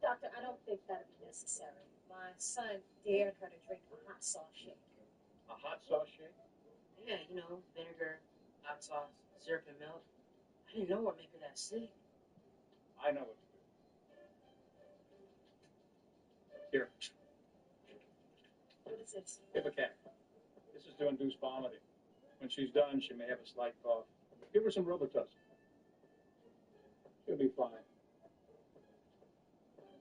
Doctor, I don't think that'd be necessary. My son dared her to drink a hot sauce shake. A hot sauce shake? Yeah, you know, vinegar, hot sauce, syrup, and milk. I didn't know what made her that sick. I know what to do. Here, What is this? Ipecac. This is to induce vomiting. When she's done, she may have a slight cough. Give her some Robitussin. She'll be fine.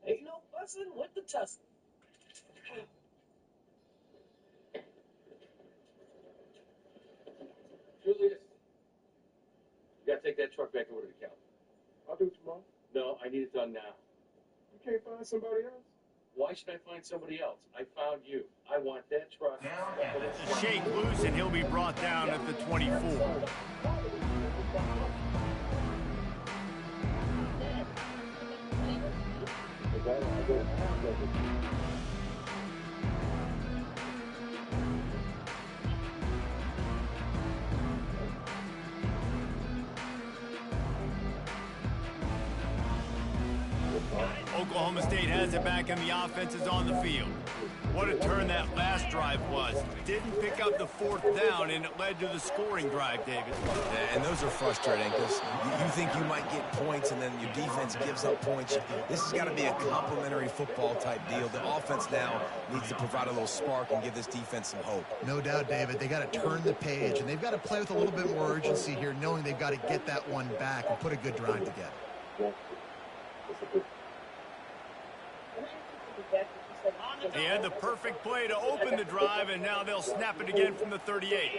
Ain't no fussing with the tussin. Julius, you gotta take that truck back over to the county. I'll do it tomorrow. No, I need it done now. You can't find somebody else? Why should I find somebody else? I found you. I want that truck. The shake loose, and he'll be brought down at the 24. Oklahoma State has it back, and the offense is on the field. What a turn that last drive was. Didn't pick up the fourth down, and it led to the scoring drive, David. And those are frustrating because you think you might get points and then your defense gives up points. This has got to be a complimentary football type deal. The offense now needs to provide a little spark and give this defense some hope. No doubt, David. They got to turn the page, and they've got to play with a little bit more urgency here, knowing they've got to get that one back and put a good drive together. They had the perfect play to open the drive, and now they'll snap it again from the 38.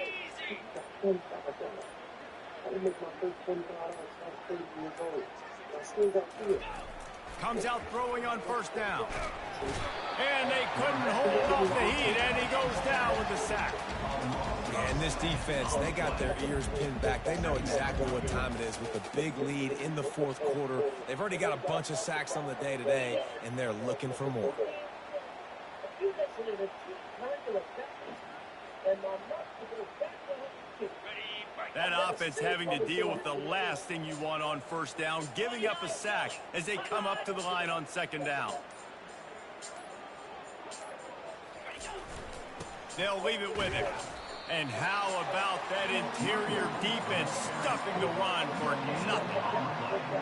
Comes out throwing on first down. And they couldn't hold off the heat, and he goes down with the sack. And this defense, they got their ears pinned back. They know exactly what time it is with a big lead in the fourth quarter. They've already got a bunch of sacks on the day today, and they're looking for more. That offense having to deal with the last thing you want on first down, giving up a sack as they come up to the line on second down. They'll leave it with him. And how about that interior defense stuffing the run for nothing?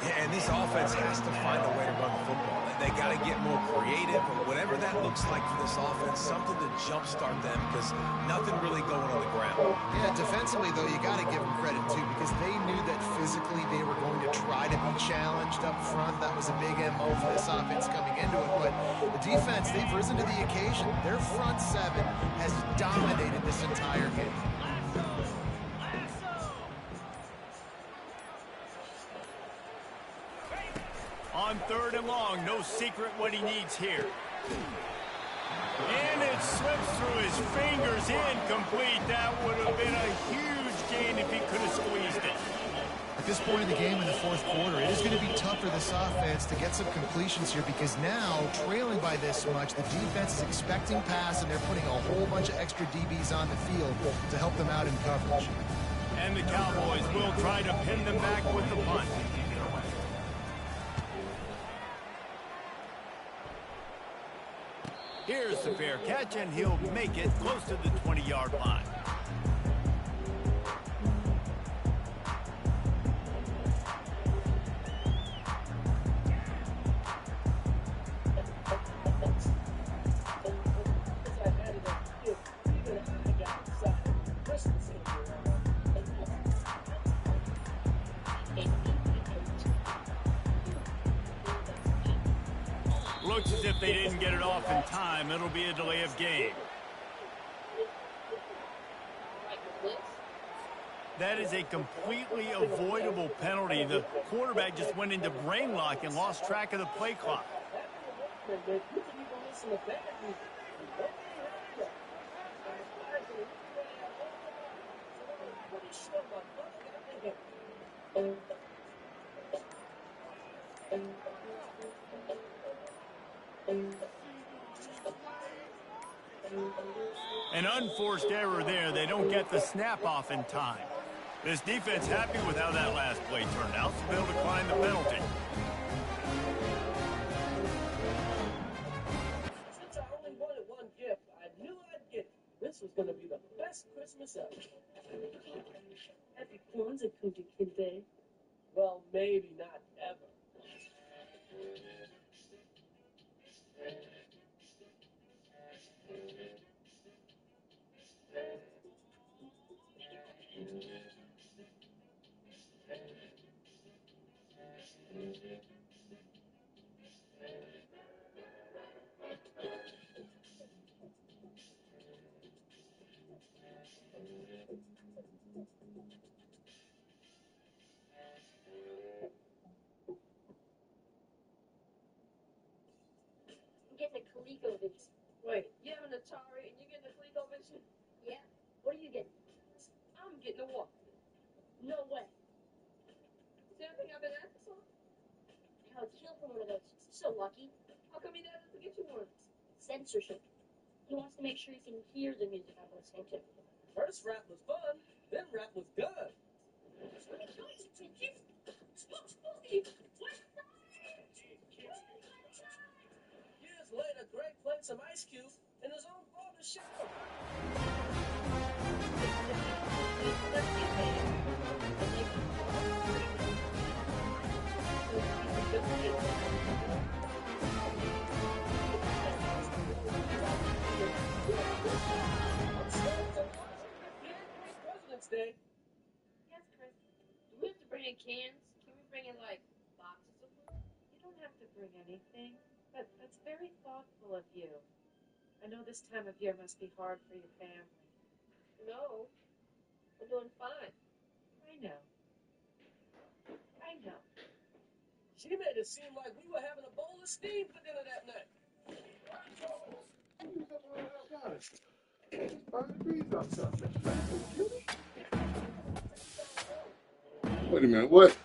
Yeah, and this offense has to find a way to run the football. They got to get more creative, or whatever that looks like for this offense, something to jumpstart them because nothing really going on the ground. Yeah, defensively, though, you got to give them credit, too, because they knew that physically they were going to try to be challenged up front. That was a big MO for this offense coming into it. But the defense, they've risen to the occasion. Their front seven has dominated this entire game. On third and long, no secret what he needs here. And it slips through his fingers, incomplete. That would have been a huge gain if he could have squeezed it. At this point in the game in the fourth quarter, it is going to be tough for this offense to get some completions here because now, trailing by this much, the defense is expecting pass, and they're putting a whole bunch of extra DBs on the field to help them out in coverage. And the Cowboys will try to pin them back with the punt. Here's the fair catch, and he'll make it close to the 20-yard line. Looks as if they didn't get it off in time. It'll be a delay of game. That is a completely avoidable penalty. The quarterback just went into brain lock and lost track of the play clock. An unforced error there. They don't get the snap off in time. This defense happy with how that last play turned out, so they'll decline the penalty. Since I only wanted one gift, I knew I'd get it. This was going to be the best Christmas ever. Happy Kwanzaa, Kunta Kinte. Well, maybe not ever. I'm getting a ColecoVision. Wait, you have an Atari and you getting a ColecoVision? Yeah. What are you getting? I'm getting a what? No way. See anything I've been asking for? Howard Hill for one of those. So lucky. How come he doesn't get you one? Censorship. He wants to make sure he can hear the music I'm listening to. First rap was fun, then rap was good. Years later, Greg played some Ice Cube in his own father's shower. President's Day. Yes, Chris. Do we have to bring in cans? Can we bring in, like, boxes of food? You don't have to bring anything, but that's very thoughtful of you. I know this time of year must be hard for your family. No, I'm doing fine. I know. I know. She made it seem like we were having a bowl of steam for dinner that night. Wait a minute, what?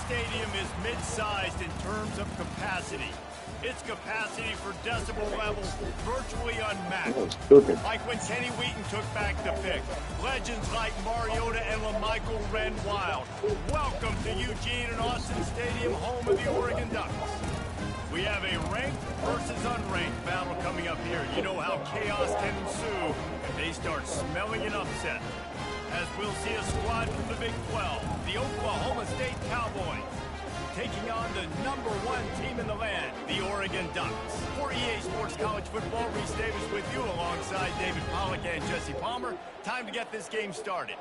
Stadium is mid-sized in terms of capacity. Its capacity for decibel levels virtually unmatched. Like when Kenny Wheaton took back the pick. Legends like Mariota and LaMichael ran wild. Welcome to Eugene and Austin Stadium, home of the Oregon Ducks. We have a ranked versus unranked battle coming up here. You know how chaos can ensue if they start smelling an upset. As we'll see a squad from the Big 12, the Oklahoma State Cowboys, taking on the #1 team in the land, the Oregon Ducks. For EA Sports College Football, Reese Davis with you alongside David Pollack and Jesse Palmer. Time to get this game started.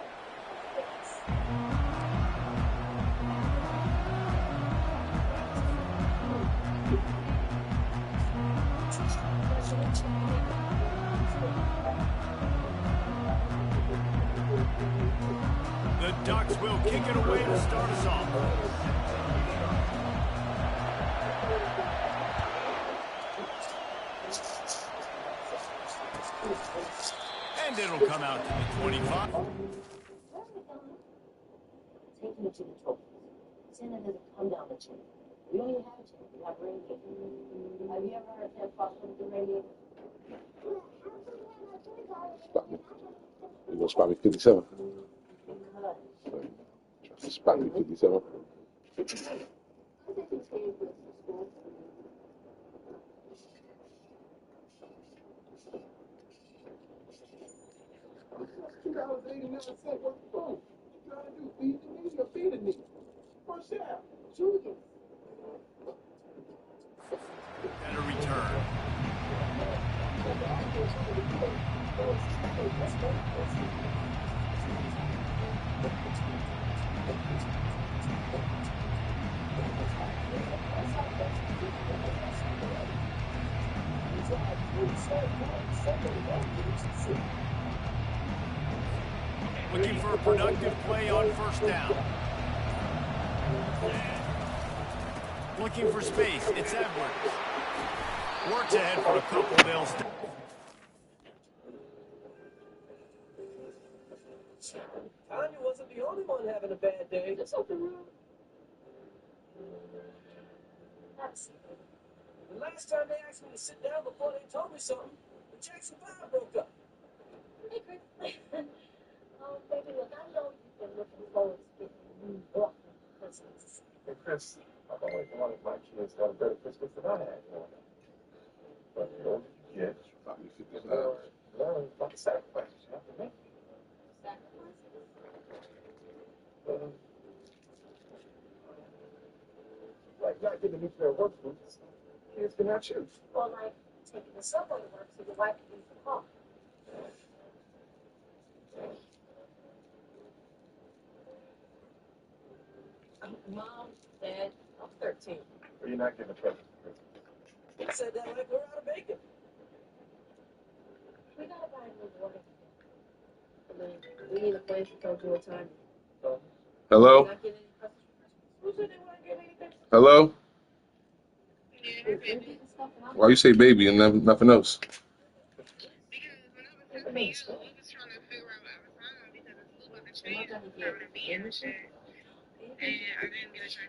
The Ducks will kick it away to start us off. And it'll come out to the 25. Taking it to the trophy. Santa doesn't come down the chimney. We don't even have a chimney. We have radiators. Have you ever heard of that fossil with the radiator? It was probably 57. Because It's about to be 57. $2.89. What's the phone? What you trying to do? Feed the me or feed the me? First out. Julius. And a return. Looking for a productive play on first down. Looking for space. It's Edwards. Works ahead for a couple. They'll stay. Tanya wasn't the only one having a bad day. There's something wrong. The last time they asked me to sit down before they told me something, the Jackson 5 broke up. Hey, Chris. Oh, baby, look, I know you've been looking forward to getting a new book for Christmas. Hey, Chris, I've always wanted my kids to have a better Christmas than I had. But the older you get, the more you learn about the sacrifices you have to make. Like not getting a new pair of work boots, kids can have shoes. Or like taking the subway to work so your wife can use the car. Mom, Dad, I'm 13. Or you're not getting a present. He said that like we're out of bacon. We gotta buy a new water. I mean, we need a place to go do a time. Hello? Not get any presents for Christmas. Who said they want to get anything? Hello? We're getting stuff and I'm Why you say baby and nothing else?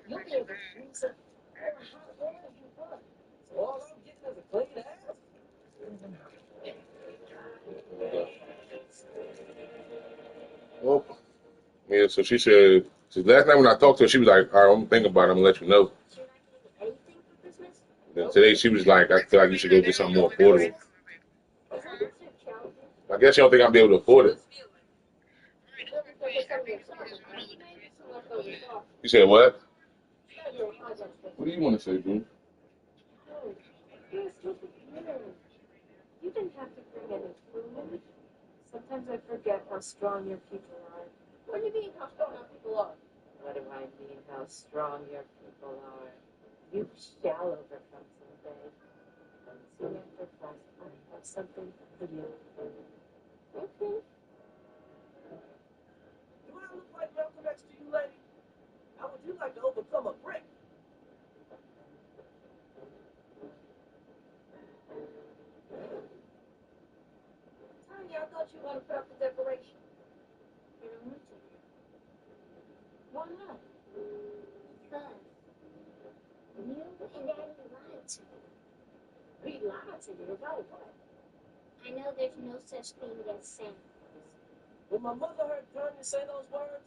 You'll be able to use it. So all I'm getting is a clean ass. Well, yeah, so she said, so last night when I talked to her, she was like, all right, I'm thinking about it, I'm going to let you know. Anything for Christmas? Then today she was like, I feel like you should go get something more affordable. I guess you don't think I'll be able to afford it. You said what? What do you want to say, June? You didn't have to bring any food. Sometimes I forget how strong your people are. What do you mean, how strong our people are? What do I mean, how strong your people are? You shall overcome someday. Soon after class, I have something for you. Okay. Do I look like Malcolm X to you, lady? How would you like to overcome a brick? Tanya, I thought you wanted to put up the decoration. I don't want to. Why not? Because you and Daddy lied to me. We lied to you about what? I know there's no such thing as Santa. When my mother heard Tanya say those words,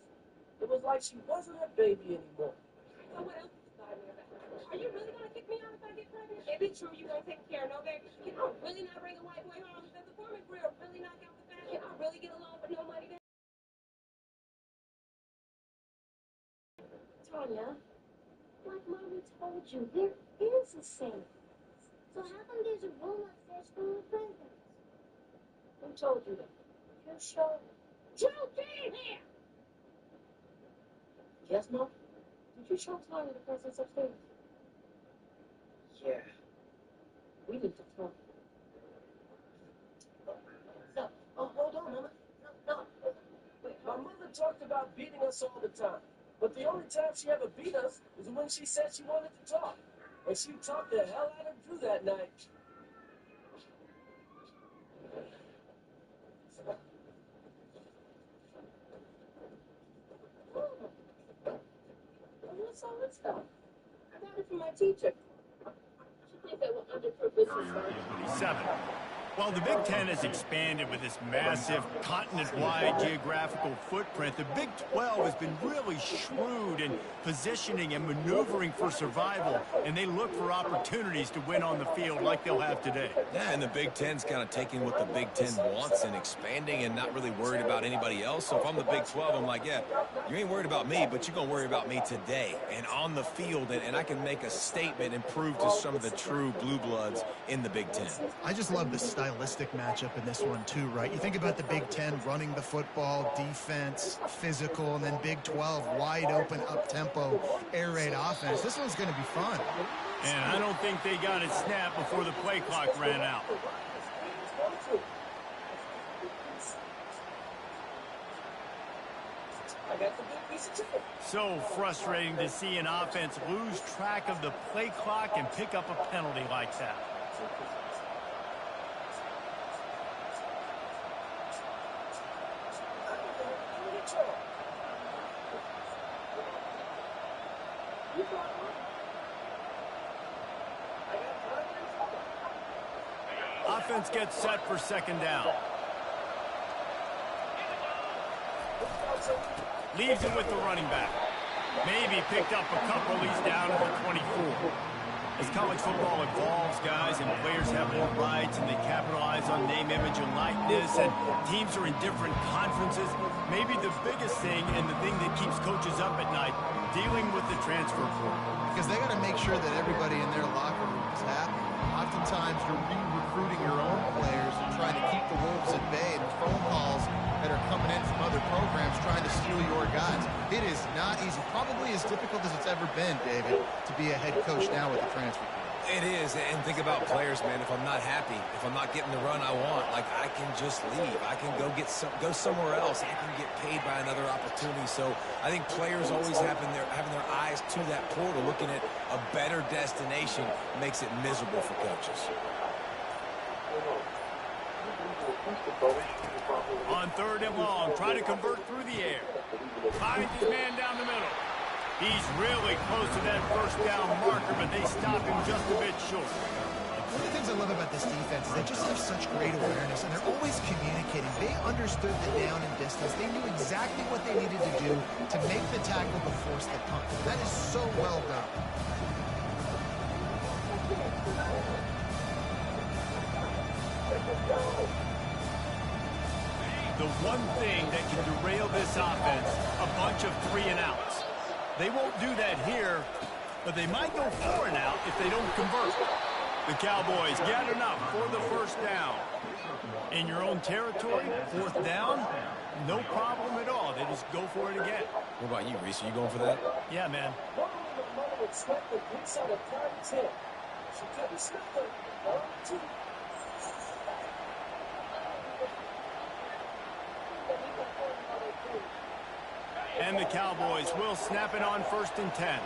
it was like she wasn't her baby anymore. So what else is bothering you about? Are you really going to kick me out if I get pregnant? If it's true, you're going to take care of no baby? Can I really not bring a white boy home? Does the farming career really not count the family? Can I really get along with no money then? Tanya, like Mommy told you, there is a Santa. So how come there's a room upstairs full of presents? Who told you that? You showed me. Joe, get in here! Yes, Mom? Did you show Tanya the presents upstairs? Yeah. We need to talk. No. Oh, hold on, Mama. No. Wait, My mother talked about beating us all the time. But the only time she ever beat us was when she said she wanted to talk. And she talked the hell out of Drew that night. what's all this stuff? I got it from my teacher. She thinks that we're underprivileged. 7. Well, the Big Ten has expanded with this massive continent-wide geographical footprint. The Big 12 has been really shrewd in positioning and maneuvering for survival, and they look for opportunities to win on the field like they'll have today. Yeah, and the Big Ten's kind of taking what the Big Ten wants and expanding and not really worried about anybody else. So if I'm the Big 12, I'm like, yeah, you ain't worried about me, but you're going to worry about me today and on the field, and I can make a statement and prove to some of the true blue bloods in the Big Ten. I just love the stylistic matchup in this one too, right? You think about the Big Ten running the football, defense, physical, and then Big 12 wide open, up-tempo, air raid offense. This one's going to be fun. And I don't think they got it snapped before the play clock ran out. So frustrating to see an offense lose track of the play clock and pick up a penalty like that. Offense gets set for second down. Leaves it with the running back. Maybe picked up a couple. He's down at the 24. As college football evolves, guys, and players have more rights and they capitalize on name, image, and likeness, and teams are in different conferences, maybe the biggest thing and the thing that keeps coaches up at night, dealing with the transfer portal. Because they got to make sure that everybody in their locker room is happy. Oftentimes, you're re-recruiting your own players and trying to keep the wolves at bay, and phone calls that are coming in from other programs trying to steal your guys. It is not easy. Probably as difficult as it's ever been, David, to be a head coach now with the transfer portal. It is, and think about players, man. If I'm not happy, if I'm not getting the run I want, like, I can just leave. I can go go somewhere else. I can get paid by another opportunity. So I think players always having their eyes to that portal, looking at a better destination, makes it miserable for coaches. On third and long, try to convert through the air. Finds his man down the middle. He's really close to that first down marker, but they stop him just a bit short. One of the things I love about this defense is they just have such great awareness, and they're always communicating. They understood the down and distance. They knew exactly what they needed to do to make the tackle to force the punt. That is so well done. The one thing that can derail this offense, a bunch of 3-and-outs. They won't do that here, but they might go 4-and-out if they don't convert. The Cowboys get enough for the first down. In your own territory, fourth down, no problem at all. They just go for it again. What about you, Reese? Are you going for that? Yeah, man. And the Cowboys will snap it on 1st and 10.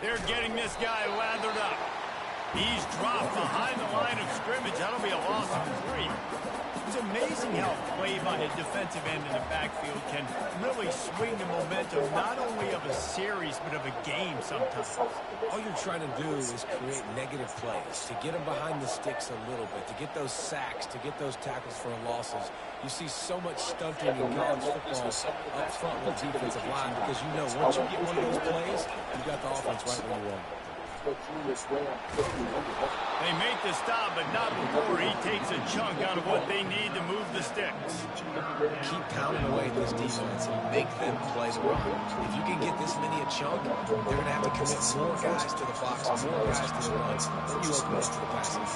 They're getting this guy lathered up. He's dropped behind the line of scrimmage. That'll be a loss of 3. It's amazing how play by a defensive end in the backfield can really swing the momentum not only of a series but of a game sometimes. All you're trying to do is create negative plays, to get them behind the sticks a little bit, to get those sacks, to get those tackles for losses. You see so much stunting in college football up front with defensive line because you know once you get one of those plays, you got the offense right where you want it. They make the stop, but not before he takes a chunk out of what they need to move the sticks. Keep pounding away at this defense and make them play the run. If you can get this many a chunk, they're going to have to commit more guys to the box, more guys to the run. Then you open up to the passing.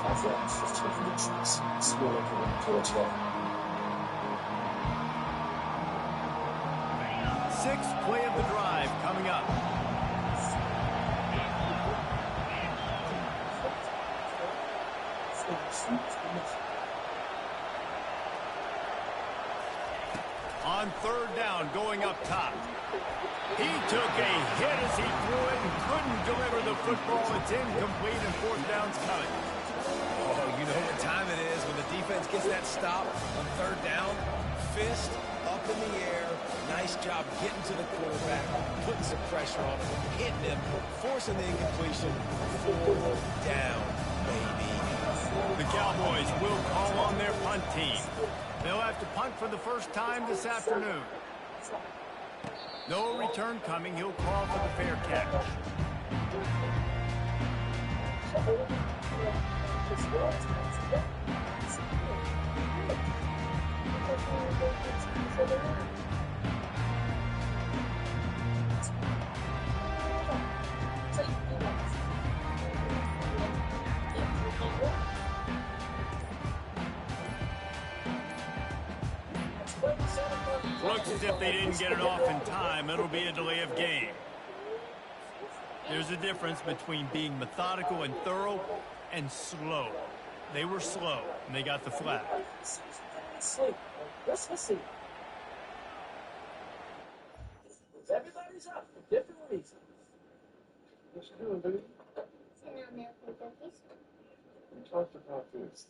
Sixth play of the drive coming up. On third down, going up top. He took a hit as he threw it and couldn't deliver the football. It's incomplete and fourth down's coming. Oh, you know what time it is when the defense gets that stop on third down. Fist up in the air. Nice job getting to the quarterback, putting some pressure on him, hitting him, forcing the incompletion. 4 down. baby. The Cowboys will call on their punt team. They'll have to punt for the first time this afternoon. No return coming. He'll call for the fair catch. Looks as if they didn't get it off in time. It'll be a delay of game. There's a difference between being methodical and thorough and slow. They were slow, and they got the flag. Everybody's up for different reasons. What you doing, baby? Sitting out milk and cookies. We talked about this.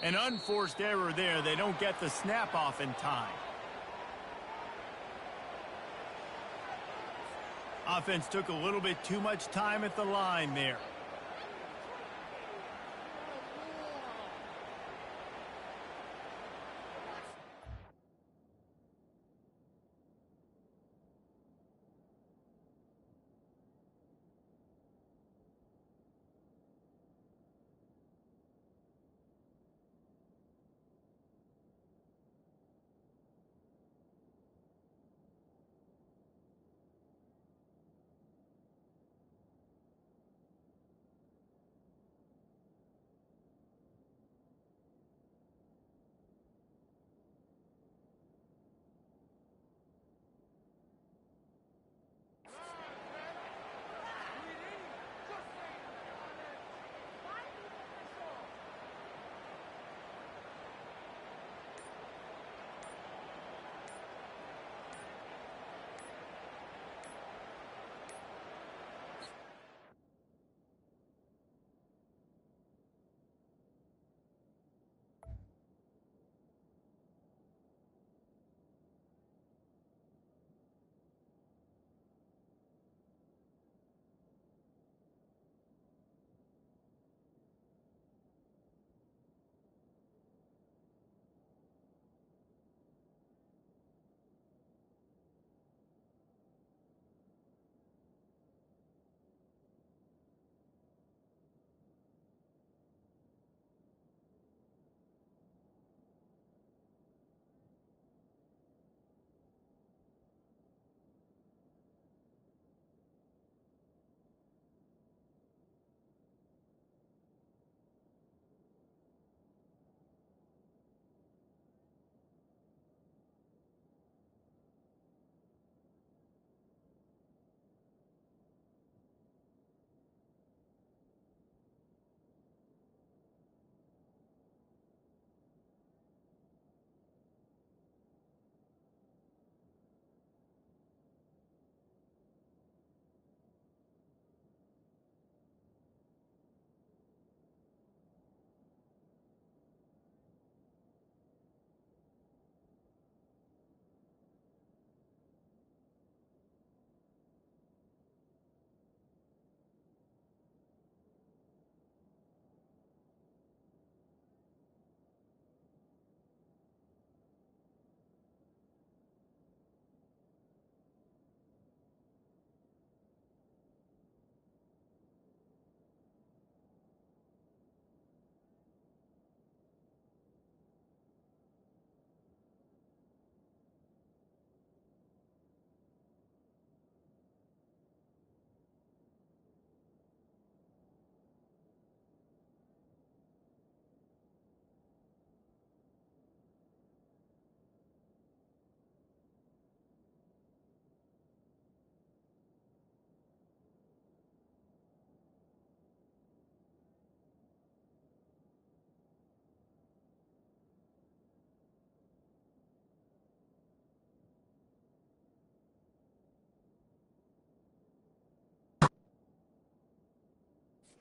An unforced error there. They don't get the snap off in time. Offense took a little bit too much time at the line there.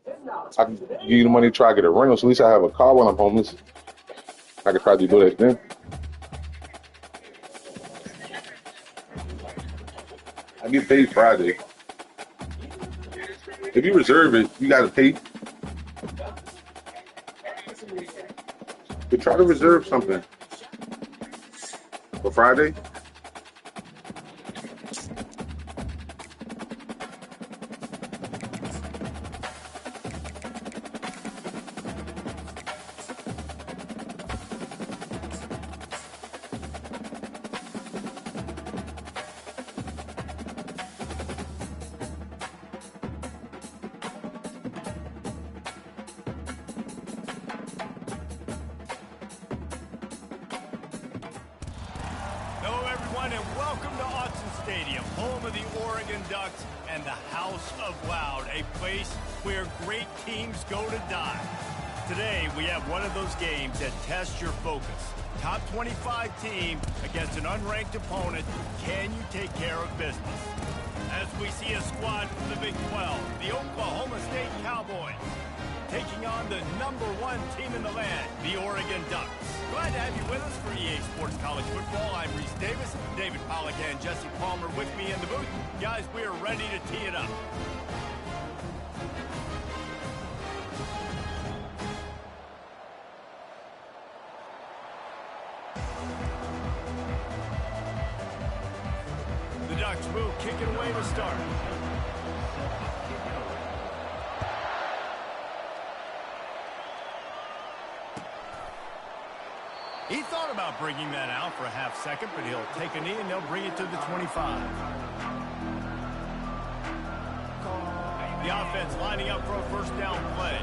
I can give you the money to try to get a rental, so at least I have a car when I'm homeless. I could try to do that then. I get paid Friday. If you reserve it, you got to pay. But try to reserve something for Friday. Hello, everyone, and welcome to Autzen Stadium, home of the Oregon Ducks and the House of Loud, a place where great teams go to die. Today, we have one of those games that tests your focus. Top 25 team against an unranked opponent. Can you take care of business? As we see a squad from the Big 12, the Oklahoma State Cowboys, taking on the #1 team in the land, the Oregon Ducks. Glad to have you with us for EA Sports College Football. I'm Reese Davis, David Pollack and Jesse Palmer with me in the booth. Guys, we are ready to tee it up. The Ducks will kick it away to start. He thought about bringing that out for a half second, but he'll take a knee and they'll bring it to the 25. The offense lining up for a first down play.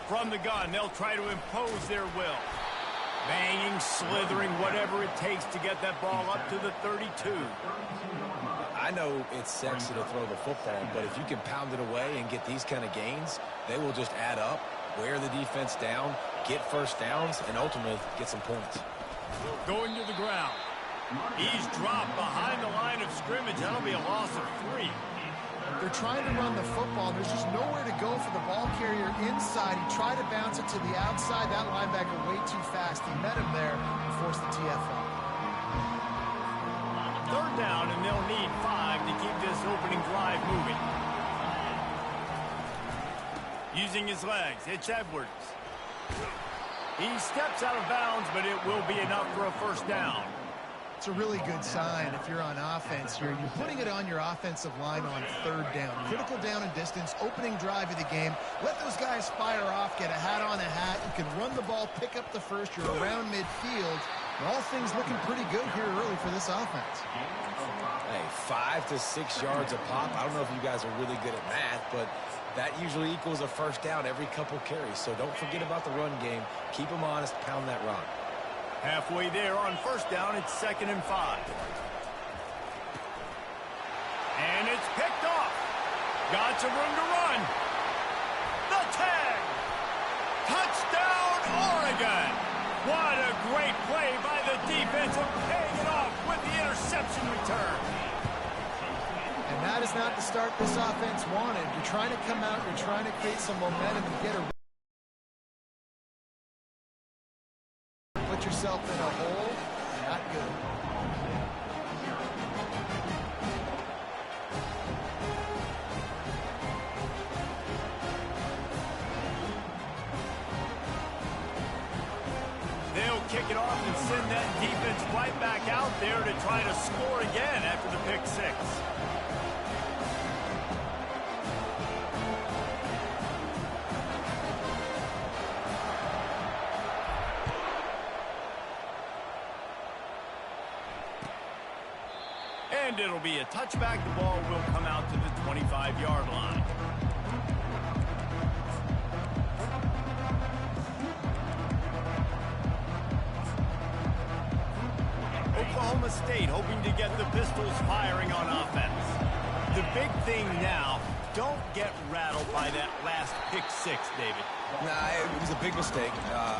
From the gun, they'll try to impose their will. Banging, slithering, whatever it takes to get that ball up to the 32. I know it's sexy to throw the football, but if you can pound it away and get these kind of gains, they will just add up, wear the defense down, get first downs, and ultimately get some points. Going to the ground. He's dropped behind the line of scrimmage. That'll be a loss of 3. They're trying to run the football. There's just nowhere to go for the ball carrier inside. He tried to bounce it to the outside. That linebacker way too fast. He met him there and forced the TFL. Third down, and they'll need 5 to keep this opening drive moving. Using his legs, it's Edwards. He steps out of bounds, but it will be enough for a first down. It's a really good sign if you're on offense here. You're putting it on your offensive line on third down. Critical down and distance, opening drive of the game. Let those guys fire off, get a hat on a hat. You can run the ball, pick up the first. You're around midfield. And all things looking pretty good here early for this offense. Hey, 5 to 6 yards a pop. I don't know if you guys are really good at math, but that usually equals a first down every couple carries. So don't forget about the run game. Keep them honest, pound that rock. Halfway there on first down, it's 2nd and 5. And it's picked off. Got some room to run. The tag. Touchdown, Oregon. What a great play by the defense and paying it off with the interception return. And that is not the start this offense wanted. You're trying to come out, you're trying to create some momentum and get a put yourself in a hole. Not good. They'll kick it off and send that defense right back out there to try to score again after the pick 6. And it'll be a touchback. The ball will come out to the 25-yard line. Oklahoma State hoping to get the Pistols firing on offense. The big thing now, don't get rattled by that last pick six, David. Nah, it was a big mistake.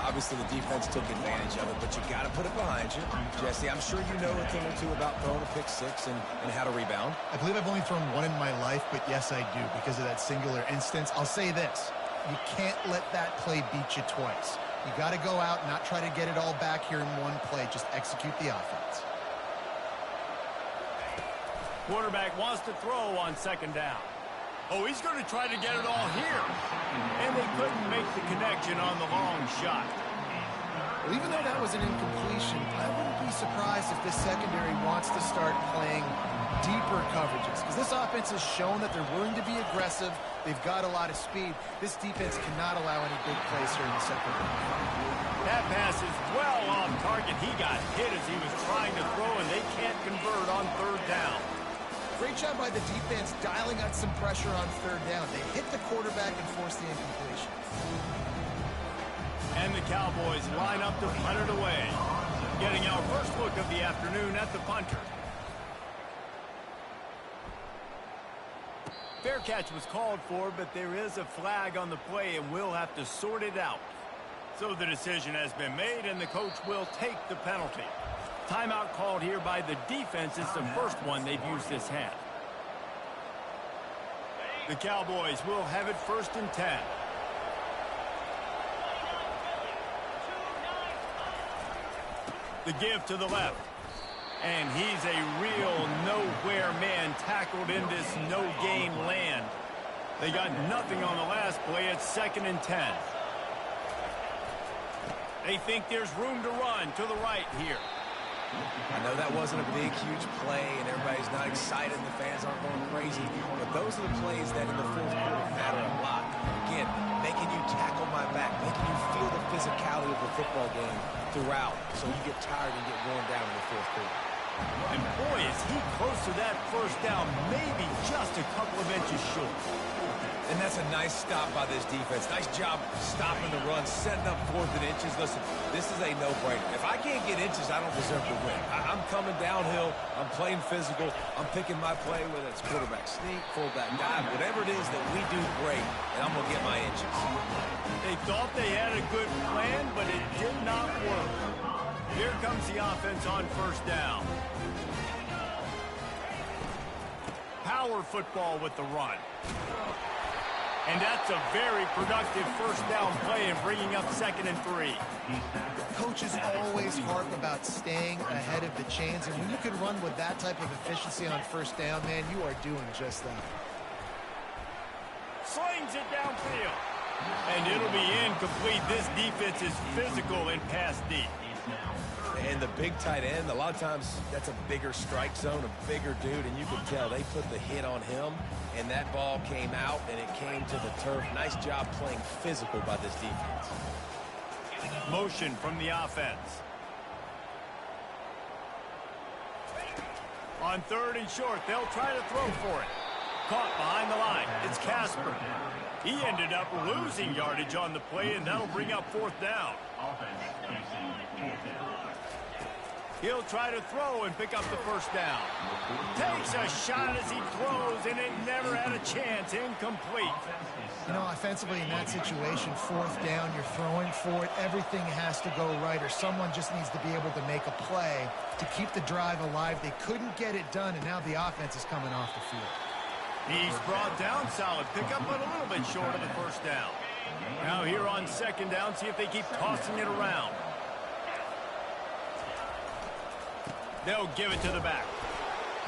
Obviously, the defense took advantage of it, but you got to put it behind you. Jesse, I'm sure you know a thing or two about throwing a pick six and how to rebound. I believe I've only thrown one in my life, but yes, I do because of that singular instance. I'll say this. You can't let that play beat you twice. You got to go out and not try to get it all back here in one play. Just execute the offense. Quarterback wants to throw on second down. Oh, he's going to try to get it all here. And they couldn't make the connection on the long shot. Well, even though that was an incompletion, I wouldn't be surprised if this secondary wants to start playing deeper coverages. Because this offense has shown that they're willing to be aggressive. They've got a lot of speed. This defense cannot allow any big plays here in the second half. That pass is well off target. He got hit as he was trying to throw, and they can't convert on third down. Great job by the defense dialing out some pressure on third down. They hit the quarterback and forced the incompletion. And the Cowboys line up to punt it away. Getting our first look of the afternoon at the punter. Fair catch was called for, but there is a flag on the play, and we'll have to sort it out. So the decision has been made, and the coach will take the penalty. Timeout called here by the defense. It's the first one they've used this half. The Cowboys will have it 1st and 10. The give to the left. And he's a real nowhere man tackled in this no-game land. They got nothing on the last play. It's 2nd and 10. They think there's room to run to the right here. I know that wasn't a big, huge play, and everybody's not excited, and the fans aren't going crazy, but those are the plays that in the fourth quarter matter a lot. Again, making you tackle my back, making you feel the physicality of the football game throughout, so you get tired and get worn down in the fourth quarter. And boy, is he close to that first down, maybe just a couple of inches short. And that's a nice stop by this defense. Nice job stopping the run, setting up 4th and inches. Listen, this is a no-brainer. If I can't get inches, I don't deserve to win. I'm coming downhill. I'm playing physical. I'm picking my play, whether it's quarterback sneak, fullback dive, whatever it is that we do great, and I'm going to get my inches. They thought they had a good plan, but it did not work. Here comes the offense on 1st down. Power football with the run. And that's a very productive 1st down play and bringing up 2nd and 3. Coaches always harp about staying ahead of the chains, and when you can run with that type of efficiency on 1st down, man, you are doing just that. Slings it downfield. And it'll be incomplete. This defense is physical in pass deep. And the big tight end, a lot of times that's a bigger strike zone, a bigger dude, and you can tell they put the hit on him, and that ball came out, and it came to the turf. Nice job playing physical by this defense. Motion from the offense. On 3rd and short, they'll try to throw for it. Caught behind the line. It's Casper. He ended up losing yardage on the play, and that'll bring up 4th down. He'll try to throw and pick up the 1st down. Takes a shot as he throws, and it never had a chance. Incomplete. You know, offensively in that situation, 4th down, you're throwing for it. Everything has to go right, or someone just needs to be able to make a play to keep the drive alive. They couldn't get it done, and now the offense is coming off the field. He's brought down. Solid pickup, but a little bit short of the 1st down. Now here on 2nd down, see if they keep tossing it around. They'll give it to the back.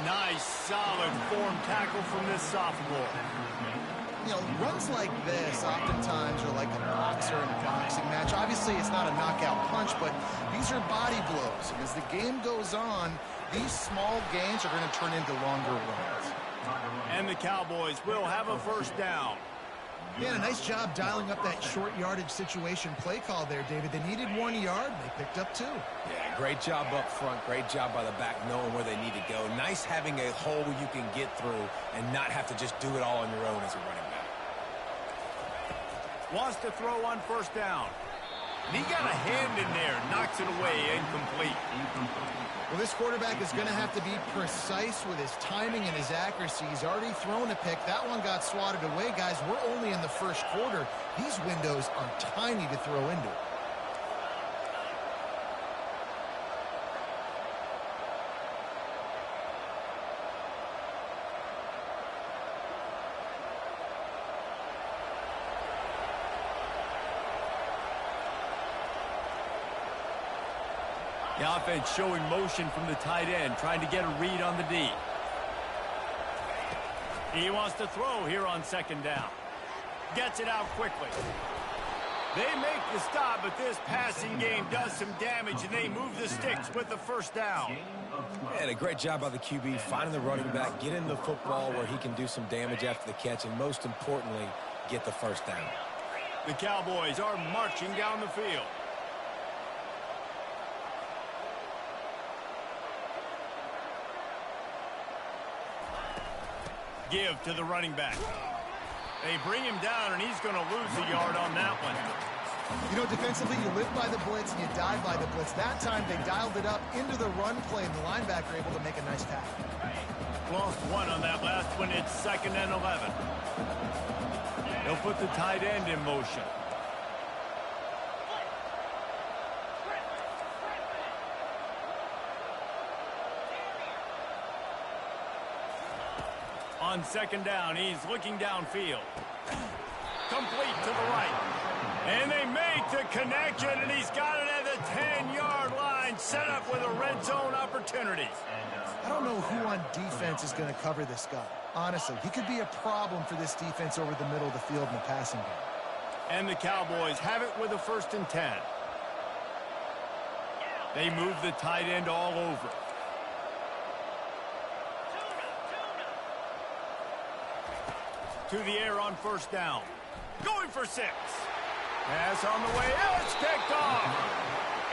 Nice, solid form tackle from this sophomore. You know, runs like this oftentimes are like a boxer in a boxing match. Obviously, it's not a knockout punch, but these are body blows. And as the game goes on, these small gains are going to turn into longer runs. And the Cowboys will have a 1st down. Yeah, a nice job dialing up that short yardage situation play call there, David. They needed 1 yard, and they picked up 2. Yeah, great job up front. Great job by the back knowing where they need to go. Nice having a hole you can get through and not have to just do it all on your own as a running back. Wants to throw on 1st down. And he got a hand in there, knocks it away, incomplete. Well, this quarterback is going to have to be precise with his timing and his accuracy. He's already thrown a pick. That one got swatted away, guys. We're only in the first quarter. These windows are tiny to throw into. The offense showing motion from the tight end, trying to get a read on the D. He wants to throw here on second down. Gets it out quickly. They make the stop, but this passing game does some damage, and they move the sticks with the first down. And a great job by the QB, finding the running back, getting the football where he can do some damage after the catch, and most importantly, get the first down. The Cowboys are marching down the field. Give to the running back. They bring him down, and he's going to lose a yard on that one. You know, defensively, you live by the blitz and you die by the blitz. That time, they dialed it up into the run play, and the linebacker able to make a nice tackle. Lost one on that last one. It's 2nd and 11. They'll put the tight end in motion. On second down, he's looking downfield. Complete to the right. And they make the connection, and he's got it at the 10-yard line, set up with a red zone opportunity. I don't know who on defense is going to cover this guy. Honestly, he could be a problem for this defense over the middle of the field in the passing game. And the Cowboys have it with a 1st and 10. They move the tight end all over. To the air on 1st down. Going for 6. Pass on the way. It's picked off.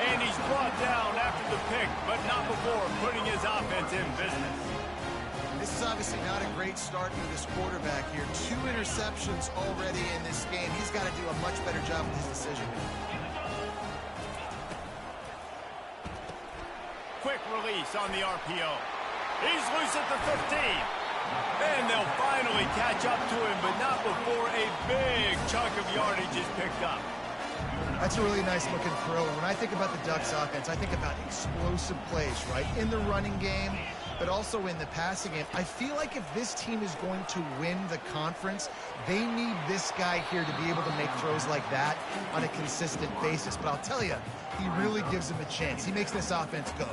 And he's brought down after the pick, but not before putting his offense in business. This is obviously not a great start for this quarterback here. 2 interceptions already in this game. He's got to do a much better job with his decision. Quick release on the RPO. He's loose at the 15. And they'll finally catch up to him, but not before a big chunk of yardage is picked up. That's a really nice-looking throw. And when I think about the Ducks offense, I think about explosive plays, right? In the running game, but also in the passing game. I feel like if this team is going to win the conference, they need this guy here to be able to make throws like that on a consistent basis. But I'll tell you, he really gives them a chance. He makes this offense go.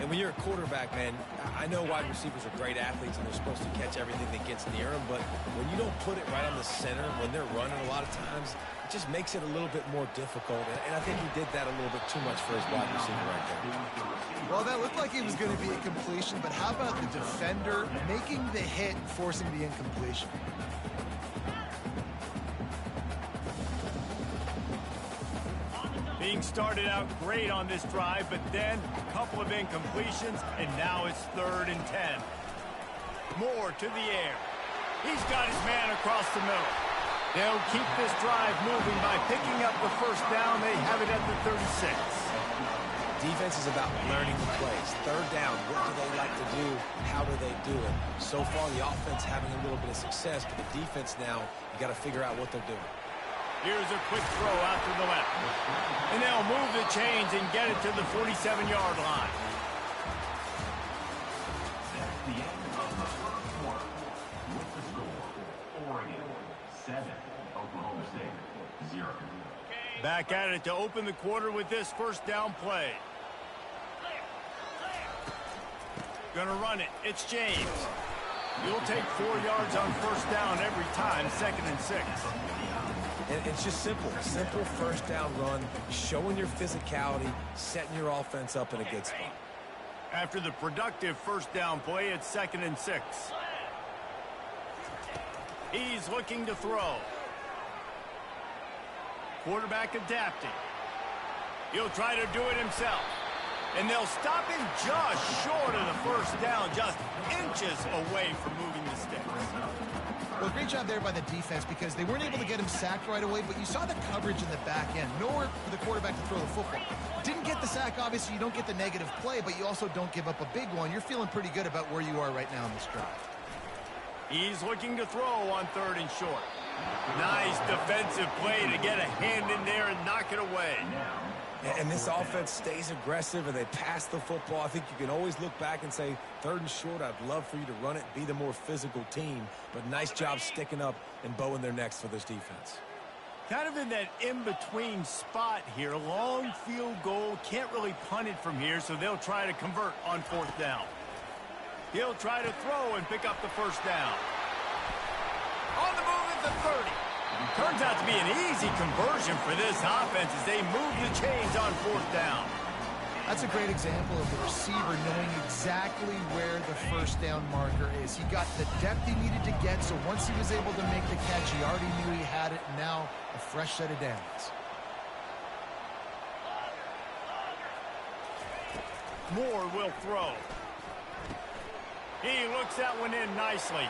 And when you're a quarterback, man, I know wide receivers are great athletes and they're supposed to catch everything that gets near them, but when you don't put it right on the center, when they're running a lot of times, it just makes it a little bit more difficult. And I think he did that a little bit too much for his wide receiver right there. Well, that looked like it was going to be a completion, but how about the defender making the hit and forcing the incompletion? Being started out great on this drive, but then a couple of incompletions, and now it's 3rd and 10. Moore to the air. He's got his man across the middle. They'll keep this drive moving by picking up the 1st down. They have it at the 36. Defense is about learning the plays. 3rd down, what do they like to do? How do they do it? So far, the offense having a little bit of success, but the defense now, you got to figure out what they're doing. Here's a quick throw out to the left. And they'll move the chains and get it to the 47-yard line. That's the end of the first quarter. With the score, Oregon 7, Oklahoma State 0. Back at it to open the quarter with this 1st down play. Gonna run it. It's James. You'll take 4 yards on 1st down every time, 2nd and 6. And it's just simple. Simple 1st down run, showing your physicality, setting your offense up in a good spot. After the productive 1st down play, it's 2nd and 6. He's looking to throw. Quarterback adapting. He'll try to do it himself. And they'll stop him just short of the first down, just inches away from moving the sticks. Well, great job there by the defense because they weren't able to get him sacked right away, but you saw the coverage in the back end. Nowhere for the quarterback to throw the football. Didn't get the sack, obviously. You don't get the negative play, but you also don't give up a big one. You're feeling pretty good about where you are right now in this drive. He's looking to throw on 3rd and short. Nice defensive play to get a hand in there and knock it away. And this offense stays aggressive and they pass the football. I think you can always look back and say, 3rd and short, I'd love for you to run it, be the more physical team. But nice job sticking up and bowing their necks for this defense. Kind of in that in-between spot here. Long field goal. Can't really punt it from here, so they'll try to convert on 4th down. He'll try to throw and pick up the 1st down. On the move at the 30. Turns out to be an easy conversion for this offense as they move the chains on 4th down. That's a great example of the receiver knowing exactly where the 1st down marker is. He got the depth he needed to get, so once he was able to make the catch, he already knew he had it, and now a fresh set of downs. Moore will throw. He looks that one in nicely.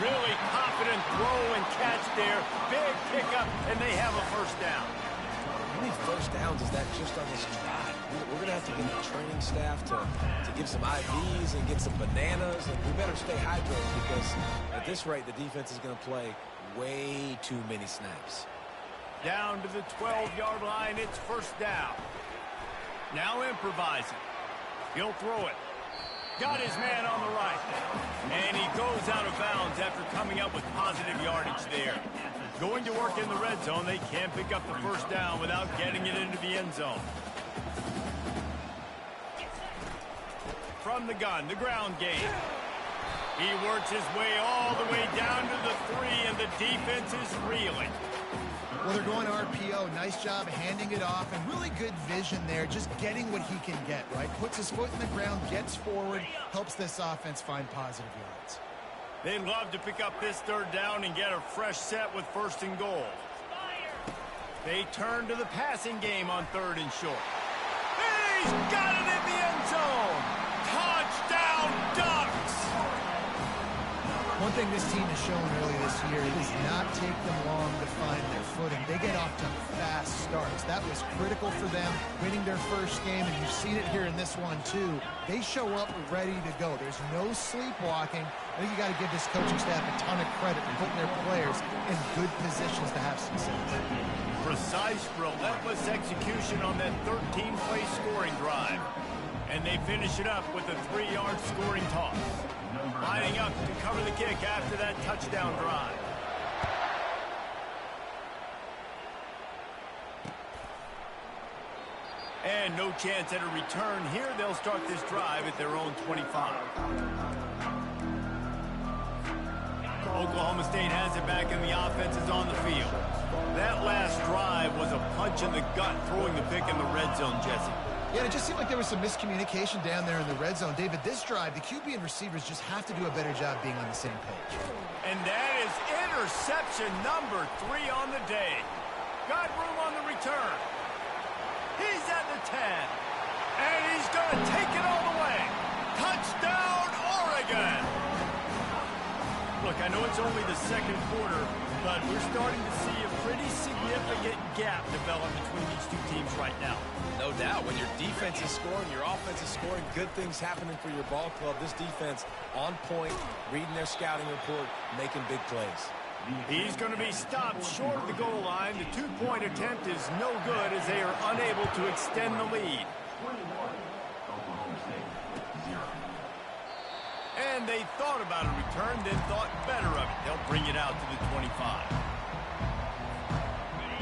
Really confident throw and catch there. Big pickup, and they have a 1st down. How many 1st downs is that just on this drive? We're going to have to get the training staff to give some IVs and get some bananas. And we better stay hydrated because at this rate, the defense is going to play way too many snaps. Down to the 12-yard line, it's 1st down. Now improvising. He'll throw it. Got his man on the right. And he goes out of bounds after coming up with positive yardage there. Going to work in the red zone. They can't pick up the 1st down without getting it into the end zone. From the gun, the ground game. He works his way all the way down to the 3, and the defense is reeling. Well, they're going RPO. Nice job handing it off, and really good vision there, just getting what he can get, right? Puts his foot in the ground, gets forward, helps this offense find positive yards. They'd love to pick up this 3rd down and get a fresh set with 1st and goal. They turn to the passing game on 3rd and short. He's got it in the end zone! Touchdown, Ducks! One thing this team has shown early this year, it does not take them long to find their footing. They get off to fast starts. That was critical for them, winning their 1st game, and you've seen it here in this one, too. They show up ready to go. There's no sleepwalking. I think you got to give this coaching staff a ton of credit for putting their players in good positions to have success. Precise, relentless execution on that 13-play scoring drive. And they finish it up with a 3-yard scoring toss. Lining up to cover the kick after that touchdown drive. And no chance at a return here. They'll start this drive at their own 25. Oklahoma State has it back, and the offense is on the field. That last drive was a punch in the gut, throwing the pick in the red zone, Jesse. Yeah, it just seemed like there was some miscommunication down there in the red zone. David, this drive, the QB and receivers just have to do a better job being on the same page. And that is interception number 3 on the day. Got room on the return. He's at the 10. And he's going to take it all the way. Touchdown, Oregon! Look, I know it's only the 2nd quarter, but we're starting to see a pretty significant gap develop between these two teams right now. No doubt. When your defense is scoring, your offense is scoring, good things happening for your ball club. This defense on point, reading their scouting report, making big plays. He's going to be stopped short of the goal line. The 2-point attempt is no good as they are unable to extend the lead. And they thought about a return, then thought better of it. They'll bring it out to the 25.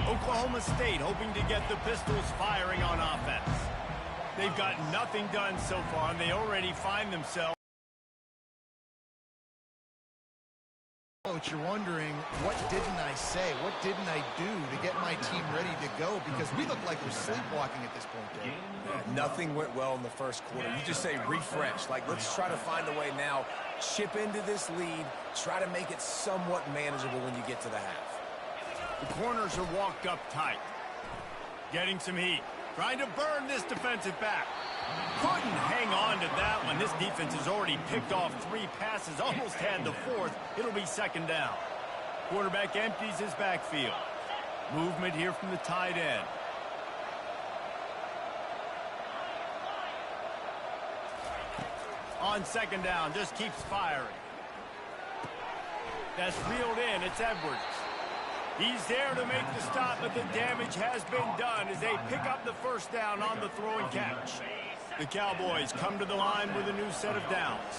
Oklahoma State hoping to get the Pistols firing on offense. They've got nothing done so far, and they already find themselves. Coach, you're wondering, what didn't I say? What didn't I do to get my team ready to go? Because we look like we're sleepwalking at this point, Dave. Yeah, nothing went well in the 1st quarter. You just say refresh. Like, let's try to find a way now. Chip into this lead. Try to make it somewhat manageable when you get to the half. The corners are walked up tight. Getting some heat Trying to burn this defensive back. Couldn't hang on to that one. This defense has already picked off 3 passes, almost had the 4th. It'll be second down. Quarterback empties his backfield. Movement here from the tight end. On second down, just keeps firing. That's reeled in. It's Edwards. He's there to make the stop, but the damage has been done as they pick up the first down on the throw and catch. The Cowboys come to the line with a new set of downs.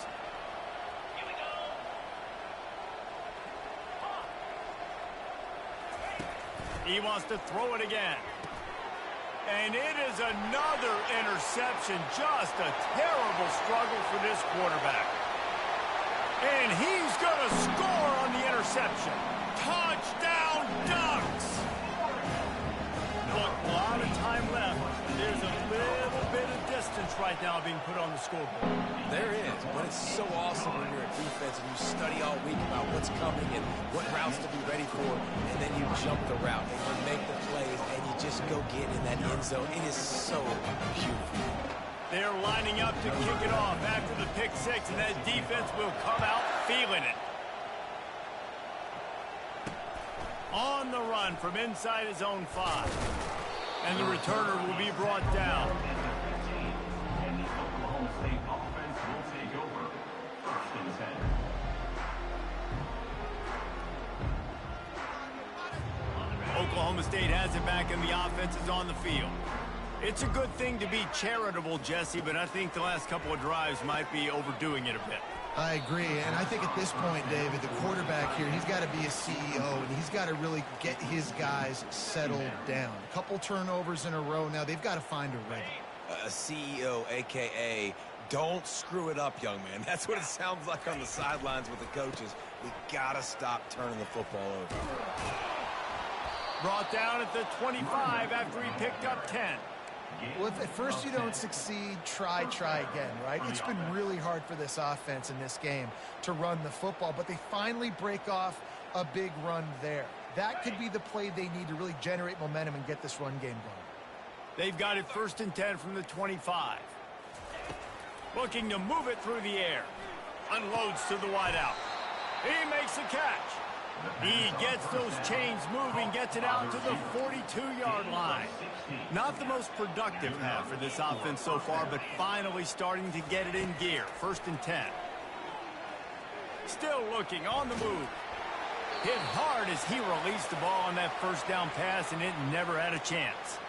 He wants to throw it again. And it is another interception. Just a terrible struggle for this quarterback. And he's going to score on the interception. Touchdown Ducks! Look, a lot of time left. There's a little bit of distance right now being put on the scoreboard. There is, but it's so awesome when you're a defense and you study all week about what's coming and what routes to be ready for, and then you jump the route and you make the plays and you just go get in that end zone. It is so beautiful. They're lining up to kick it off after the pick 6, and that defense will come out feeling it. On the run from inside his own 5. And the returner will be brought down. And the Oklahoma State offense will take over. 1st and 10. Oklahoma State has it back, and the offense is on the field. It's a good thing to be charitable, Jesse, but I think the last couple of drives might be overdoing it a bit. I agree, and I think at this point, David, the quarterback here, he's got to be a CEO, and he's got to really get his guys settled down. A couple turnovers in a row now. They've got to find a rhythm. A CEO, a.k.a. don't screw it up, young man. That's what it sounds like on the sidelines with the coaches. We got to stop turning the football over. Brought down at the 25 after he picked up 10. Well, if at first you don't succeed, try again, right? It's been really hard for this offense in this game to run the football, but they finally break off a big run there. That could be the play they need to really generate momentum and get this run game going. They've got it 1st and 10 from the 25. Looking to move it through the air. Unloads to the wideout. He makes the catch. He gets those chains moving, gets it out to the 42-yard line. Not the most productive half for this offense so far, but finally starting to get it in gear. 1st and 10. Still looking on the move. Hit hard as he released the ball on that first down pass, and it never had a chance.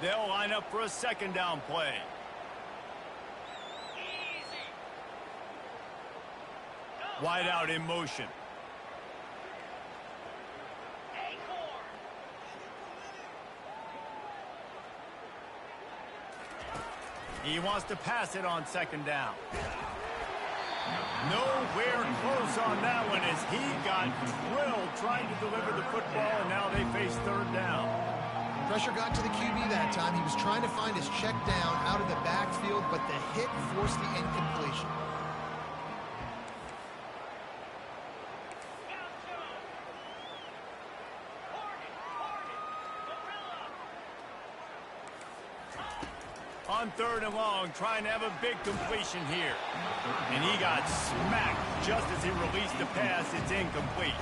They'll line up for a second down play. Wide out in motion. He wants to pass it on second down. Nowhere close on that one as he got drilled trying to deliver the football, and now they face 3rd down. Pressure got to the QB that time. He was trying to find his check down out of the backfield, but the hit forced the incompletion. On 3rd and long, trying to have a big completion here. And he got smacked just as he released the pass. It's incomplete.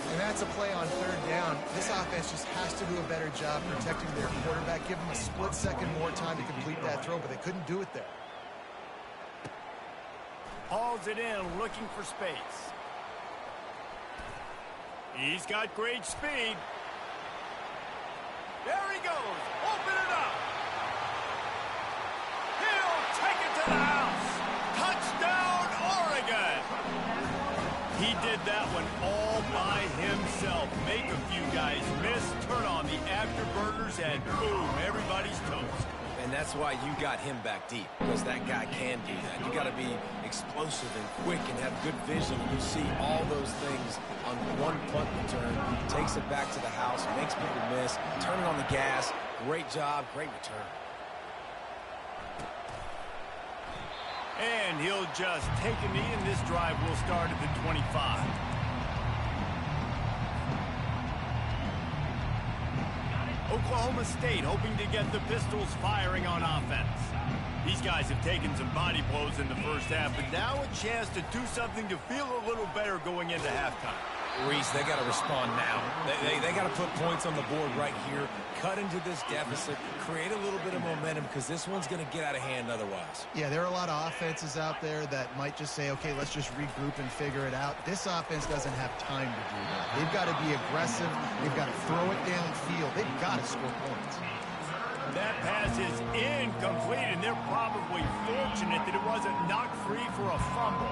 And that's a play on 3rd down. This offense just has to do a better job protecting their quarterback. Give them a split second more time to complete that throw, but they couldn't do it there. Hauls it in, looking for space. He's got great speed. There he goes. Open it up. Take it to the house. Touchdown, Oregon. He did that one all by himself. Make a few guys miss, turn on the afterburners, and boom, everybody's toast. And that's why you got him back deep, because that guy can do that. You got to be explosive and quick and have good vision. You see all those things on one punt return. Takes it back to the house, makes people miss, turning on the gas. Great job, great return. And he'll just take a knee, and this drive will start at the 25. Oklahoma State hoping to get the Pistols firing on offense. These guys have taken some body blows in the first half, but now a chance to do something to feel a little better going into halftime. Reese, they got to respond now. They got to put points on the board right here, cut into this deficit, create a little bit of momentum, because this one's going to get out of hand otherwise. Yeah, there are a lot of offenses out there that might just say, okay, let's just regroup and figure it out. This offense doesn't have time to do that. They've got to be aggressive. They've got to throw it downfield. They've got to score points. That pass is incomplete, and they're probably fortunate that it wasn't knocked free for a fumble.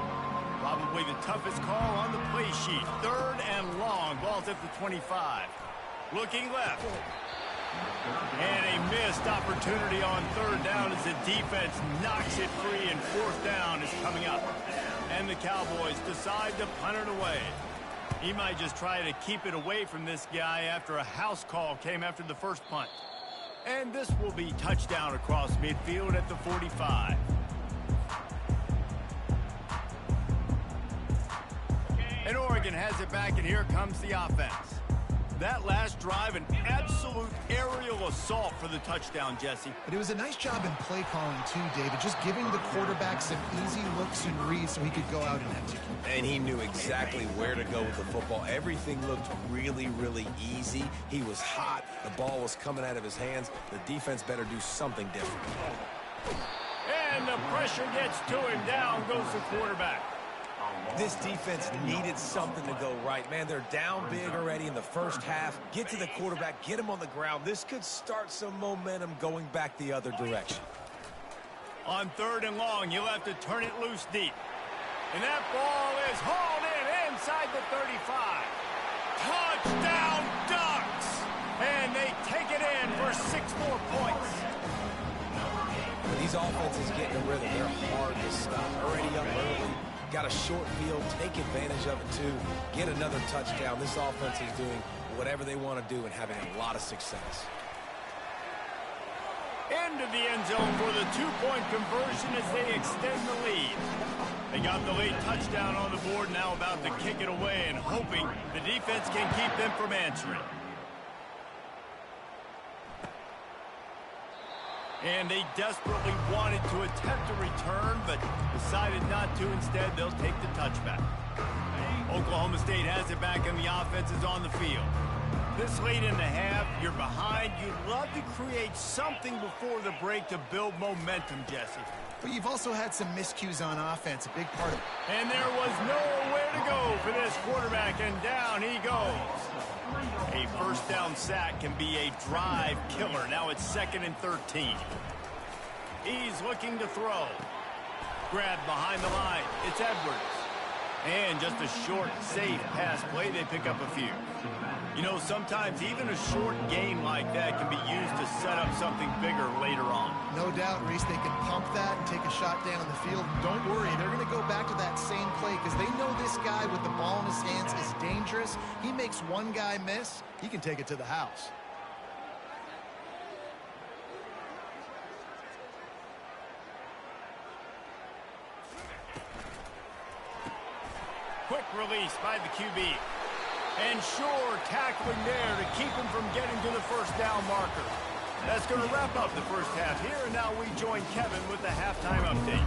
Probably the toughest call on the play sheet. 3rd and long. Ball's at the 25. Looking left. And a missed opportunity on 3rd down as the defense knocks it free, and 4th down is coming up. And the Cowboys decide to punt it away. He might just try to keep it away from this guy after a house call came after the first punt. And this will be touchdown across midfield at the 45. And Oregon has it back, and here comes the offense. That last drive, an absolute aerial assault for the touchdown, Jesse. But it was a nice job in play calling, too, David, just giving the quarterback some easy looks and reads so he could go out and execute. And he knew exactly where to go with the football. Everything looked really, really easy. He was hot. The ball was coming out of his hands. The defense better do something different. And the pressure gets to him. Down goes the quarterback. This defense needed something to go right. Man, they're down big already in the first half. Get to the quarterback, get him on the ground. This could start some momentum going back the other direction. On 3rd and long, you'll have to turn it loose deep. And that ball is hauled in inside the 35. Touchdown Ducks! And they take it in for 6 more points. These offenses getting a rhythm. They're hard to stop. Already up early. Got a short field. Take advantage of it, too. Get another touchdown. This offense is doing whatever they want to do and having a lot of success. Into the end zone for the 2-point conversion as they extend the lead. They got the late touchdown on the board, now about to kick it away and hoping the defense can keep them from answering. And they desperately wanted to attempt a return, but decided not to. Instead, they'll take the touchback. Oklahoma State has it back, and the offense is on the field. This late in the half, you're behind. You'd love to create something before the break to build momentum, Jesse. But you've also had some miscues on offense, a big part of it. And there was nowhere to go for this quarterback, and down he goes. A first down sack can be a drive killer. Now it's 2nd and 13. He's looking to throw. Grabbed behind the line. It's Edwards. And just a short, safe pass play. They pick up a few. You know, sometimes even a short game like that can be used to set up something bigger later on. No doubt, Reese, they can pump that and take a shot down the field. Don't worry, they're going to go back to that same play because they know this guy with the ball in his hands is dangerous. He makes one guy miss, he can take it to the house. Quick release by the QB. And sure tackling there to keep him from getting to the first down marker. That's going to wrap up the first half here, and now we join Kevin with the halftime update.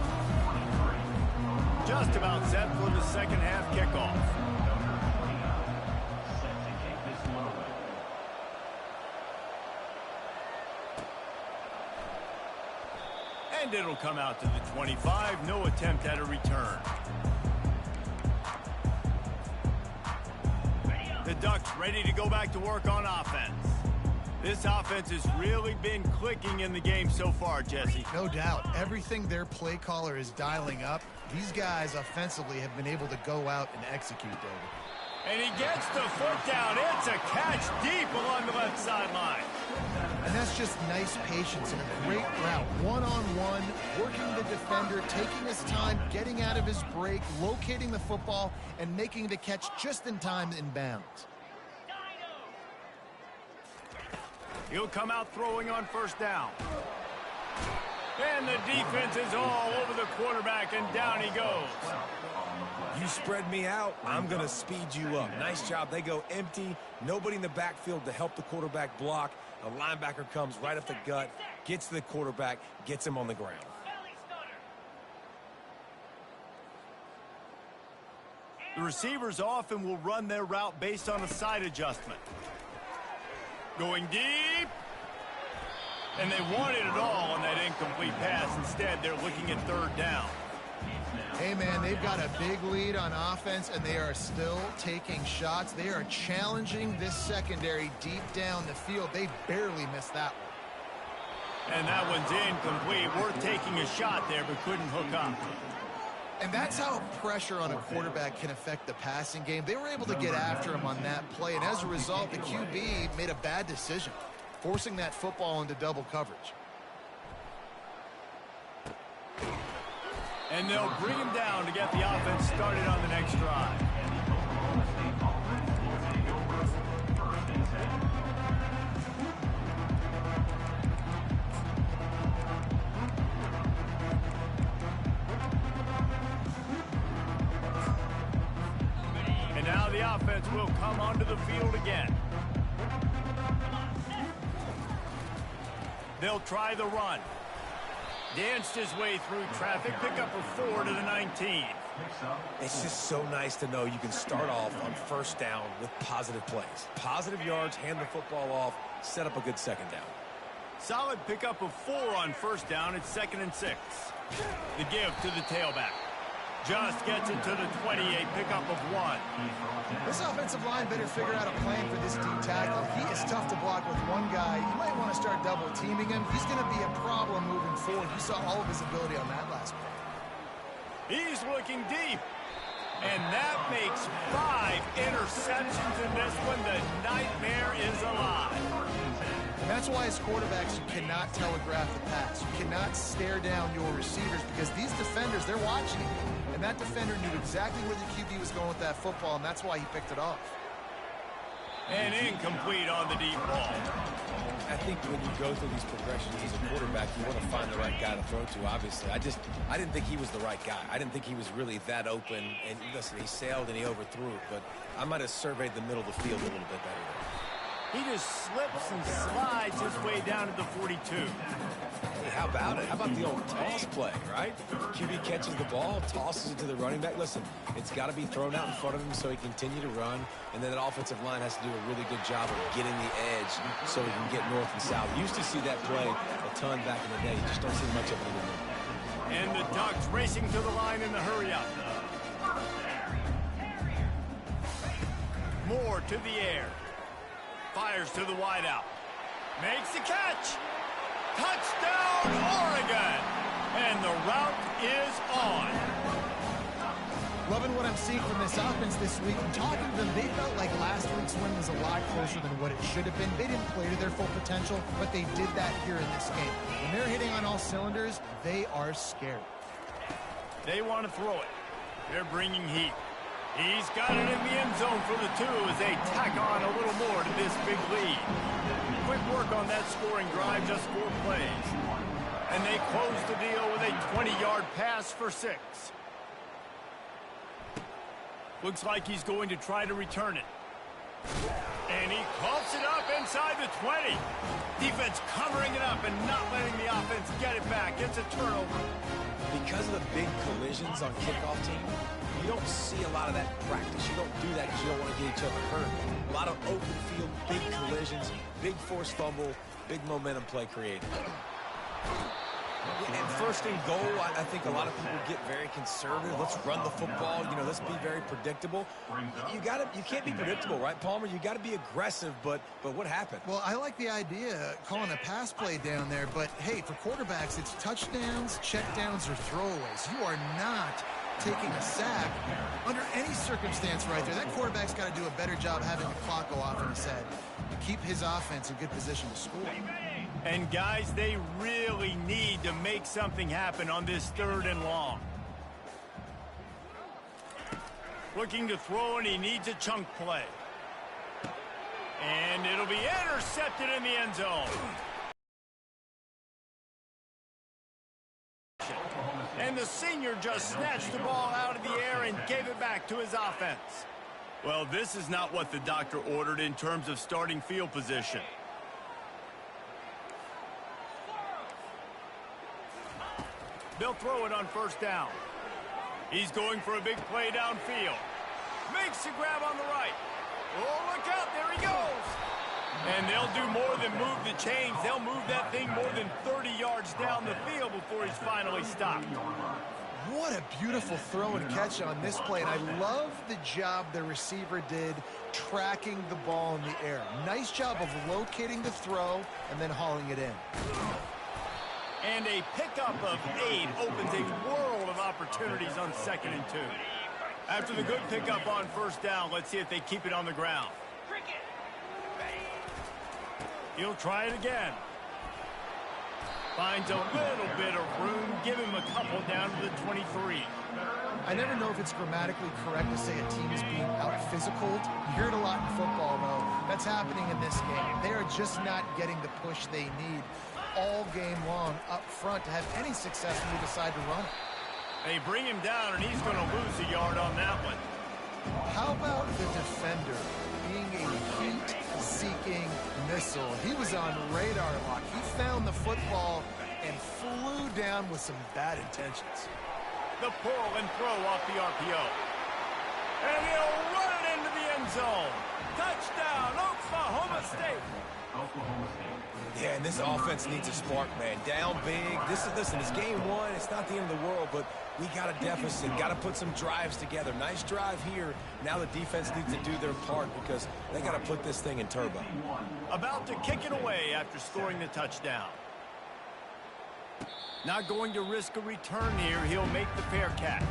Just about set for the second half kickoff. And it'll come out to the 25. No attempt at a return. The Ducks ready to go back to work on offense. This offense has really been clicking in the game so far, Jesse. No doubt. Everything their play caller is dialing up, these guys offensively have been able to go out and execute, David. And he gets the foot down. It's a catch deep along the left sideline. And that's just nice patience and a great route. One-on-one, working the defender, taking his time, getting out of his break, locating the football, and making the catch just in time in bounds. He'll come out throwing on first down. And the defense is all over the quarterback, and down he goes. You spread me out, I'm going to speed you up. Nice job. They go empty. Nobody in the backfield to help the quarterback block. A linebacker comes right up the gut, gets to the quarterback, gets him on the ground. The receivers often will run their route based on a side adjustment. Going deep. And they wanted it all on that incomplete pass. Instead, they're looking at third down. Hey, man, they've got a big lead on offense, and they are still taking shots. They are challenging this secondary deep down the field. They barely missed that one. And that one's incomplete. Worth taking a shot there, but couldn't hook up. And that's how pressure on a quarterback can affect the passing game. They were able to get after him on that play, and as a result, the QB made a bad decision, forcing that football into double coverage. And they'll bring him down to get the offense started on the next drive. And now the offense will come onto the field again. They'll try the run. Danced his way through traffic, pick up a 4 to the 19. It's just so nice to know you can start off on first down with positive plays. Positive yards, hand the football off, set up a good second down. Solid pickup of 4 on first down. It's 2nd and 6. The give to the tailback. Just gets it to the 28, pickup of 1. This offensive line better figure out a plan for this deep tackle. He is tough to block with one guy. You might want to start double teaming him. He's going to be a problem moving forward. You saw all of his ability on that last play. He's looking deep. And that makes 5 interceptions in this one. The nightmare is alive. And that's why as quarterbacks, you cannot telegraph the pass. You cannot stare down your receivers because these defenders, they're watching you. And that defender knew exactly where the QB was going with that football, and that's why he picked it off. And incomplete on the deep ball. I think when you go through these progressions as a quarterback, you want to find the right guy to throw to, obviously. I didn't think he was the right guy. I didn't think he was really that open. And listen, he sailed and he overthrew it, but I might have surveyed the middle of the field a little bit better. He just slips and slides his way down to the 42. Hey, how about it? How about the old toss play, right? QB catches the ball, tosses it to the running back. Listen, it's got to be thrown out in front of him so he can continue to run, and then that offensive line has to do a really good job of getting the edge so he can get north and south. Used to see that play a ton back in the day. You just don't see much of it anymore. And the Ducks racing to the line in the hurry-up. Moore to the air. Fires to the wideout. Makes the catch. Touchdown, Oregon. And the route is on. Loving what I'm seeing from this offense this week. I'm talking to them. They felt like last week's win was a lot closer than what it should have been. They didn't play to their full potential, but they did that here in this game. When they're hitting on all cylinders, they are scared. They want to throw it. They're bringing heat. He's got it in the end zone for the 2 as they tack on a little more to this big lead. Quick work on that scoring drive, just 4 plays. And they close the deal with a 20-yard pass for 6. Looks like he's going to try to return it. And he coughs it up inside the 20. Defense covering it up and not letting the offense get it back. It's a turnover. Because of the big collisions on kickoff team, you don't see a lot of that in practice. You don't do that because you don't want to get each other hurt. A lot of open field, big collisions, big forced fumble, big momentum play created. And first and goal, I think a lot of people get very conservative. Let's run the football. You know, let's be very predictable. You can't be predictable, right, Palmer? You got to be aggressive. But what happened? Well, I like the idea calling a pass play down there. But hey, for quarterbacks, it's touchdowns, checkdowns, or throwaways. You are not taking a sack under any circumstance right there. That quarterback's got to do a better job having the clock go off in his head to keep his offense in good position to score. And guys, they really need to make something happen on this 3rd and long. Looking to throw, and he needs a chunk play. And it'll be intercepted in the end zone. And the senior just snatched the ball out of the air and gave it back to his offense. Well, this is not what the doctor ordered in terms of starting field position. They'll throw it on first down. He's going for a big play downfield. Makes the grab on the right. Oh, look out, there he goes. And they'll do more than move the chains. They'll move that thing more than 30 yards down the field before he's finally stopped. What a beautiful throw and catch on this play, and I love the job the receiver did tracking the ball in the air. Nice job of locating the throw and then hauling it in. And a pickup of 8 opens a world of opportunities on 2nd and 2. After the good pickup on first down, let's see if they keep it on the ground. He'll try it again. Finds a little bit of room. Give him a couple down to the 23. I never know if it's grammatically correct to say a team is being out-physicaled. You hear it a lot in football, though. That's happening in this game. They are just not getting the push they need all game long up front to have any success when they decide to run it. They bring him down, and he's going to lose a yard on that one. How about the defender being a heat-seeking missile? He was on radar lock. He found the football and flew down with some bad intentions. The pull and throw off the RPO. And he'll run it into the end zone. Touchdown, Oklahoma State. Yeah, and this offense needs a spark, man. Down big. Listen, it's game 1. It's not the end of the world, but we got a deficit. Got to put some drives together. Nice drive here. Now the defense needs to do their part because they got to put this thing in turbo. About to kick it away after scoring the touchdown. Not going to risk a return here. He'll make the fair catch.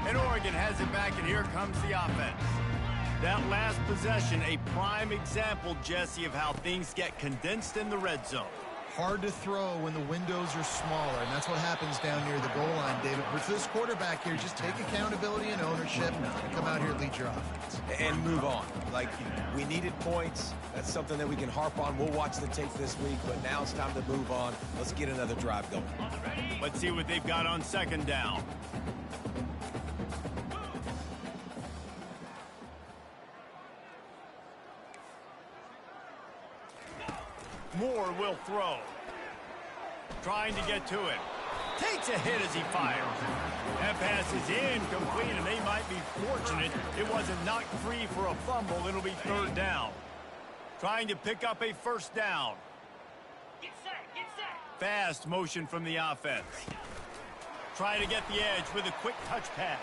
And Oregon has it back, and here comes the offense. That last possession, a prime example, Jesse, of how things get condensed in the red zone. Hard to throw when the windows are smaller, and that's what happens down near the goal line, David. But for this quarterback here, just take accountability and ownership and come out here and lead your offense. And move on. Like, we needed points. That's something that we can harp on. We'll watch the tape this week, but now it's time to move on. Let's get another drive going. Let's see what they've got on 2nd down. Moore will throw. Trying to get to it. Takes a hit as he fires. That pass is incomplete, and they might be fortunate it wasn't knocked free for a fumble. It'll be 3rd down. Trying to pick up a 1st down. Get set, get set. Fast motion from the offense. Trying to get the edge with a quick touch pass.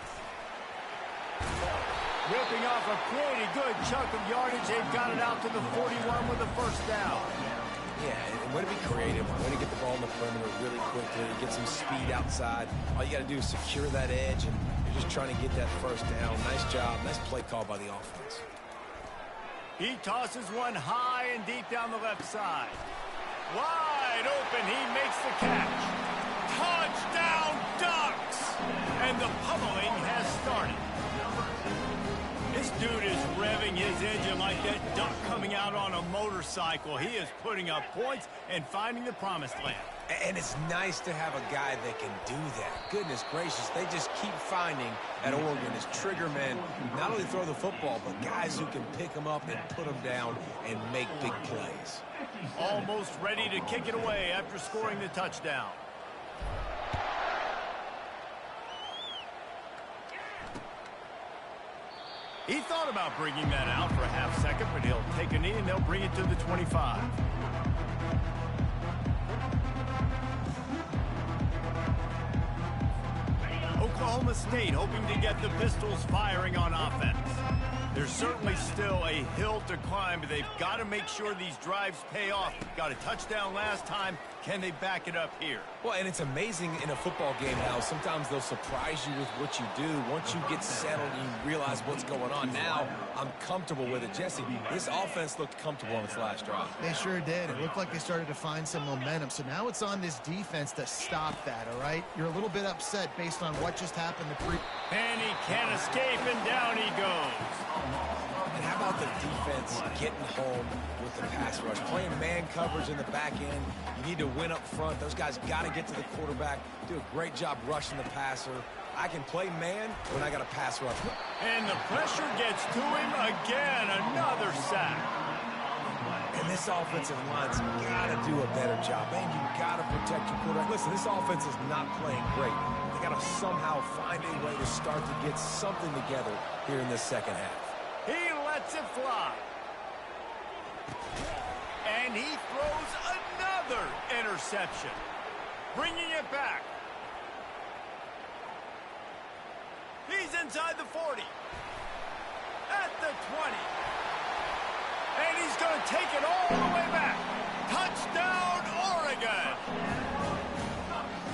Ripping off a pretty good chunk of yardage. They've got it out to the 41 with the 1st down. Yeah, and way to be creative, way to get the ball in the perimeter really quickly, get some speed outside. All you got to do is secure that edge, and you're just trying to get that 1st down. Nice job, nice play call by the offense. He tosses one high and deep down the left side. Wide open, he makes the catch. Touchdown, Ducks! And the pummeling has started. This dude is revving his engine like that duck coming out on a motorcycle. He is putting up points and finding the promised land. And it's nice to have a guy that can do that. Goodness gracious, they just keep finding at Oregon as trigger men, not only throw the football, but guys who can pick them up and put them down and make big plays. Almost ready to kick it away after scoring the touchdown. He thought about bringing that out for a half second, but he'll take a knee and they'll bring it to the 25. Oklahoma State hoping to get the Pistols firing on offense. There's certainly still a hill to climb, but they've got to make sure these drives pay off. Got a touchdown last time. Can they back it up here? Well, and it's amazing in a football game how sometimes they'll surprise you with what you do. Once you get settled and you realize what's going on. Now, I'm comfortable with it. Jesse, this offense looked comfortable on its last drive. They sure did. It looked like they started to find some momentum. So now it's on this defense to stop that, all right? You're a little bit upset based on what just happened the And he can't escape, and down he goes. And how about the defense getting home with the pass rush? Playing man coverage in the back end. You need to win up front. Those guys got to get to the quarterback. Do a great job rushing the passer. I can play man when I got a pass rush. And the pressure gets to him again. Another sack. And this offensive line's got to do a better job. Man, you got to protect your quarterback. Listen, this offense is not playing great. They got to somehow find a way to start to get something together here in this second half. He lets it fly. And he throws another interception, bringing it back. He's inside the 40, at the 20. And he's going to take it all the way back. Touchdown, Oregon.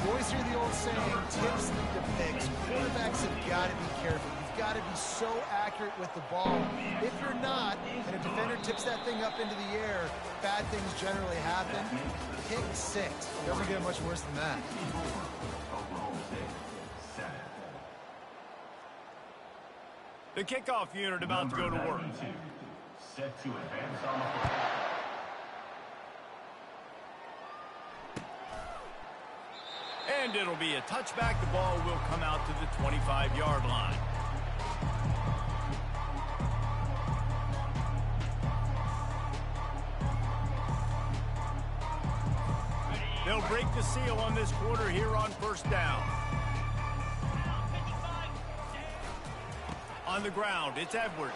You always hear the old saying, tips lead to picks. Quarterbacks have got to be careful. You've got to be so accurate with the ball. If you're not, and a defender tips that thing up into the air, bad things generally happen. Pick 6. Doesn't get much worse than that. The kickoff unit about to go to work. Set to advance on the fly. And it'll be a touchback. The ball will come out to the 25-yard line. They'll break the seal on this quarter here on first down. On the ground, it's Edwards.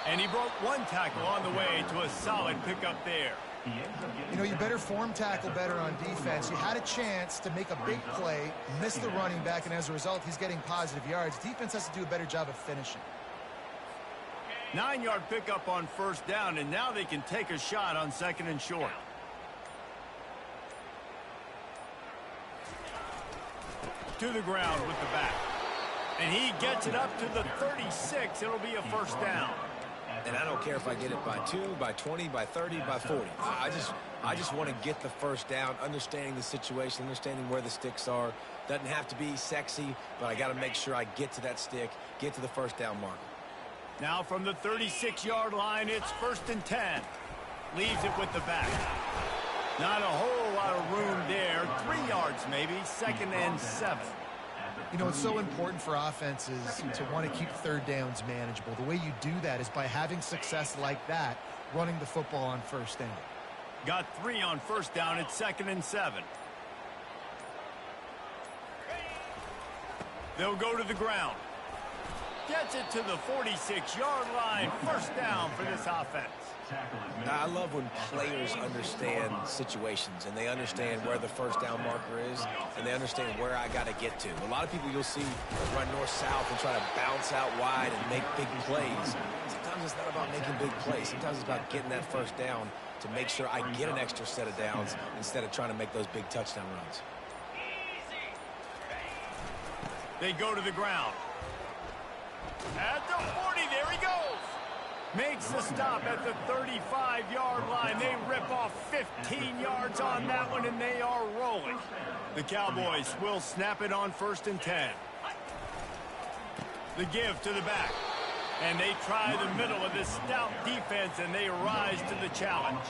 And he broke one tackle on the way to a solid pickup there. You know, you better form tackle better on defense. You had a chance to make a big play, miss the running back, and as a result, he's getting positive yards. Defense has to do a better job of finishing. 9-yard pickup on first down, and now they can take a shot on second and short. To the ground with the back. And he gets it up to the 36. It'll be a first down. And I don't care if I get it by 2, by 20, by 30, by 40. I just want to get the first down, understanding the situation, understanding where the sticks are. Doesn't have to be sexy, but I got to make sure I get to that stick, get to the first down marker. Now from the 36-yard line, it's first and 10. Leaves it with the back. Not a whole lot of room there. 3 yards maybe, second and 7. You know, it's so important for offenses to want to keep third downs manageable. The way you do that is by having success like that, running the football on first down. Got 3 on first down. It's second and 7. They'll go to the ground. Gets it to the 46-yard line. First down for this offense. I love when players understand situations and they understand where the first down marker is and they understand where I got to get to. A lot of people you'll see run north-south and try to bounce out wide and make big plays. Sometimes it's not about making big plays. Sometimes it's about getting that first down to make sure I get an extra set of downs instead of trying to make those big touchdown runs. They go to the ground. At the 40, there he goes. Makes the stop at the 35-yard line. They rip off 15 yards on that one, and they are rolling. The Cowboys will snap it on first and 10. The give to the back. And they try the middle of this stout defense, and they rise to the challenge.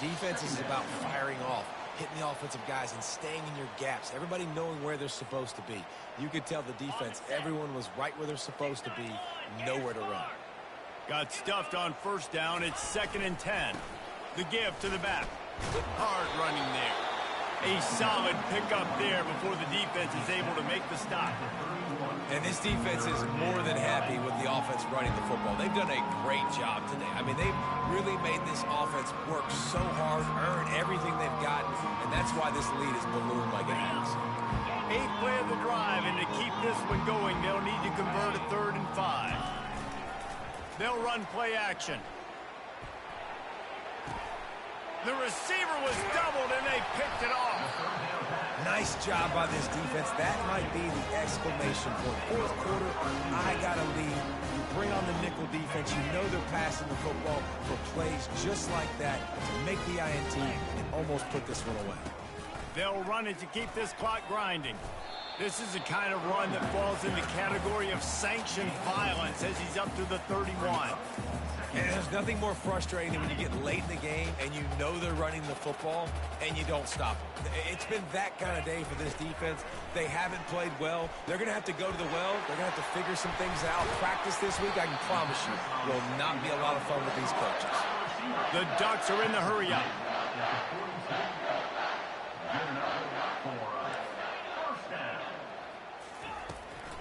Defense is about firing off, hitting the offensive guys and staying in your gaps. Everybody knowing where they're supposed to be. You could tell the defense, everyone was right where they're supposed to be, nowhere to run. Got stuffed on first down. It's second and 10. The give to the back. Hard running there. A solid pickup there before the defense is able to make the stop. And this defense is more than happy with the offense running the football. They've done a great job today. I mean, they've really made this offense work so hard, earn everything they've gotten, and that's why this lead is ballooned like it has. 8th play of the drive, and to keep this one going, they'll need to convert a 3rd and 5. They'll run play action. The receiver was doubled, and they picked it off. Nice job by this defense. That might be the exclamation point. Fourth quarter, I got a lead. You bring on the nickel defense. You know they're passing the football for plays just like that to make the INT and almost put this one away. They'll run it to keep this clock grinding. This is the kind of run that falls in the category of sanctioned violence as he's up to the 31. And there's nothing more frustrating than when you get late in the game and you know they're running the football and you don't stop them. It's been that kind of day for this defense. They haven't played well. They're going to have to go to the well. They're going to have to figure some things out. Practice this week, I can promise you, will not be a lot of fun with these coaches. The Ducks are in the hurry up.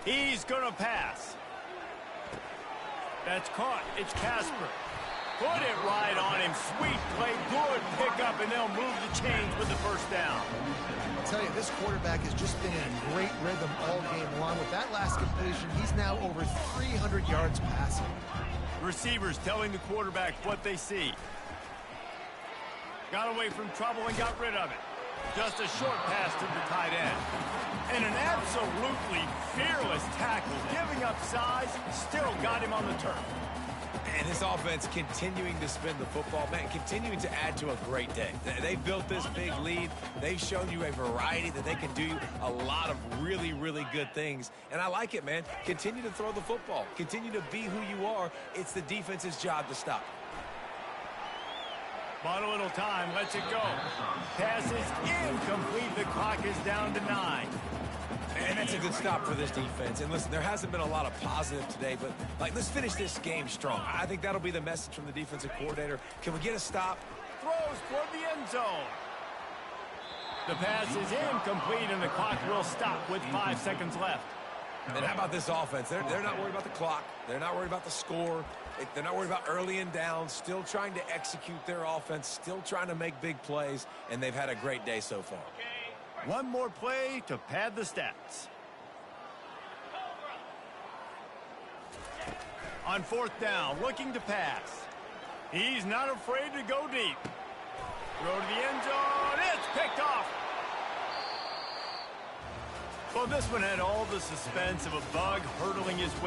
He's going to pass. That's caught. It's Casper. Put it right on him. Sweet play. Good pickup, and they'll move the chains with the first down. I'll tell you, this quarterback has just been in a great rhythm all game long. With that last completion, he's now over 300 yards passing. Receivers telling the quarterback what they see. Got away from trouble and got rid of it. Just a short pass to the tight end. And an absolutely fearless tackle. Giving up size, still got him on the turf. And this offense continuing to spin the football, man, continuing to add to a great day. They've built this big lead. They've shown you a variety that they can do a lot of really, really good things. And I like it, man. Continue to throw the football. Continue to be who you are. It's the defense's job to stop. Bought a little time, lets it go. Pass is incomplete. The clock is down to 9. And that's a good stop for this defense. And listen, there hasn't been a lot of positive today, but let's finish this game strong. I think that'll be the message from the defensive coordinator. Can we get a stop? Throws toward the end zone. The pass is incomplete, and the clock will stop with 5 seconds left. And how about this offense? They're not worried about the clock. They're not worried about the score. They're not worried about early and down. Still trying to execute their offense. Still trying to make big plays. And they've had a great day so far. One more play to pad the stats. On 4th down, looking to pass. He's not afraid to go deep. Throw to the end zone. It's picked off. Well, this one had all the suspense of a bug hurtling his way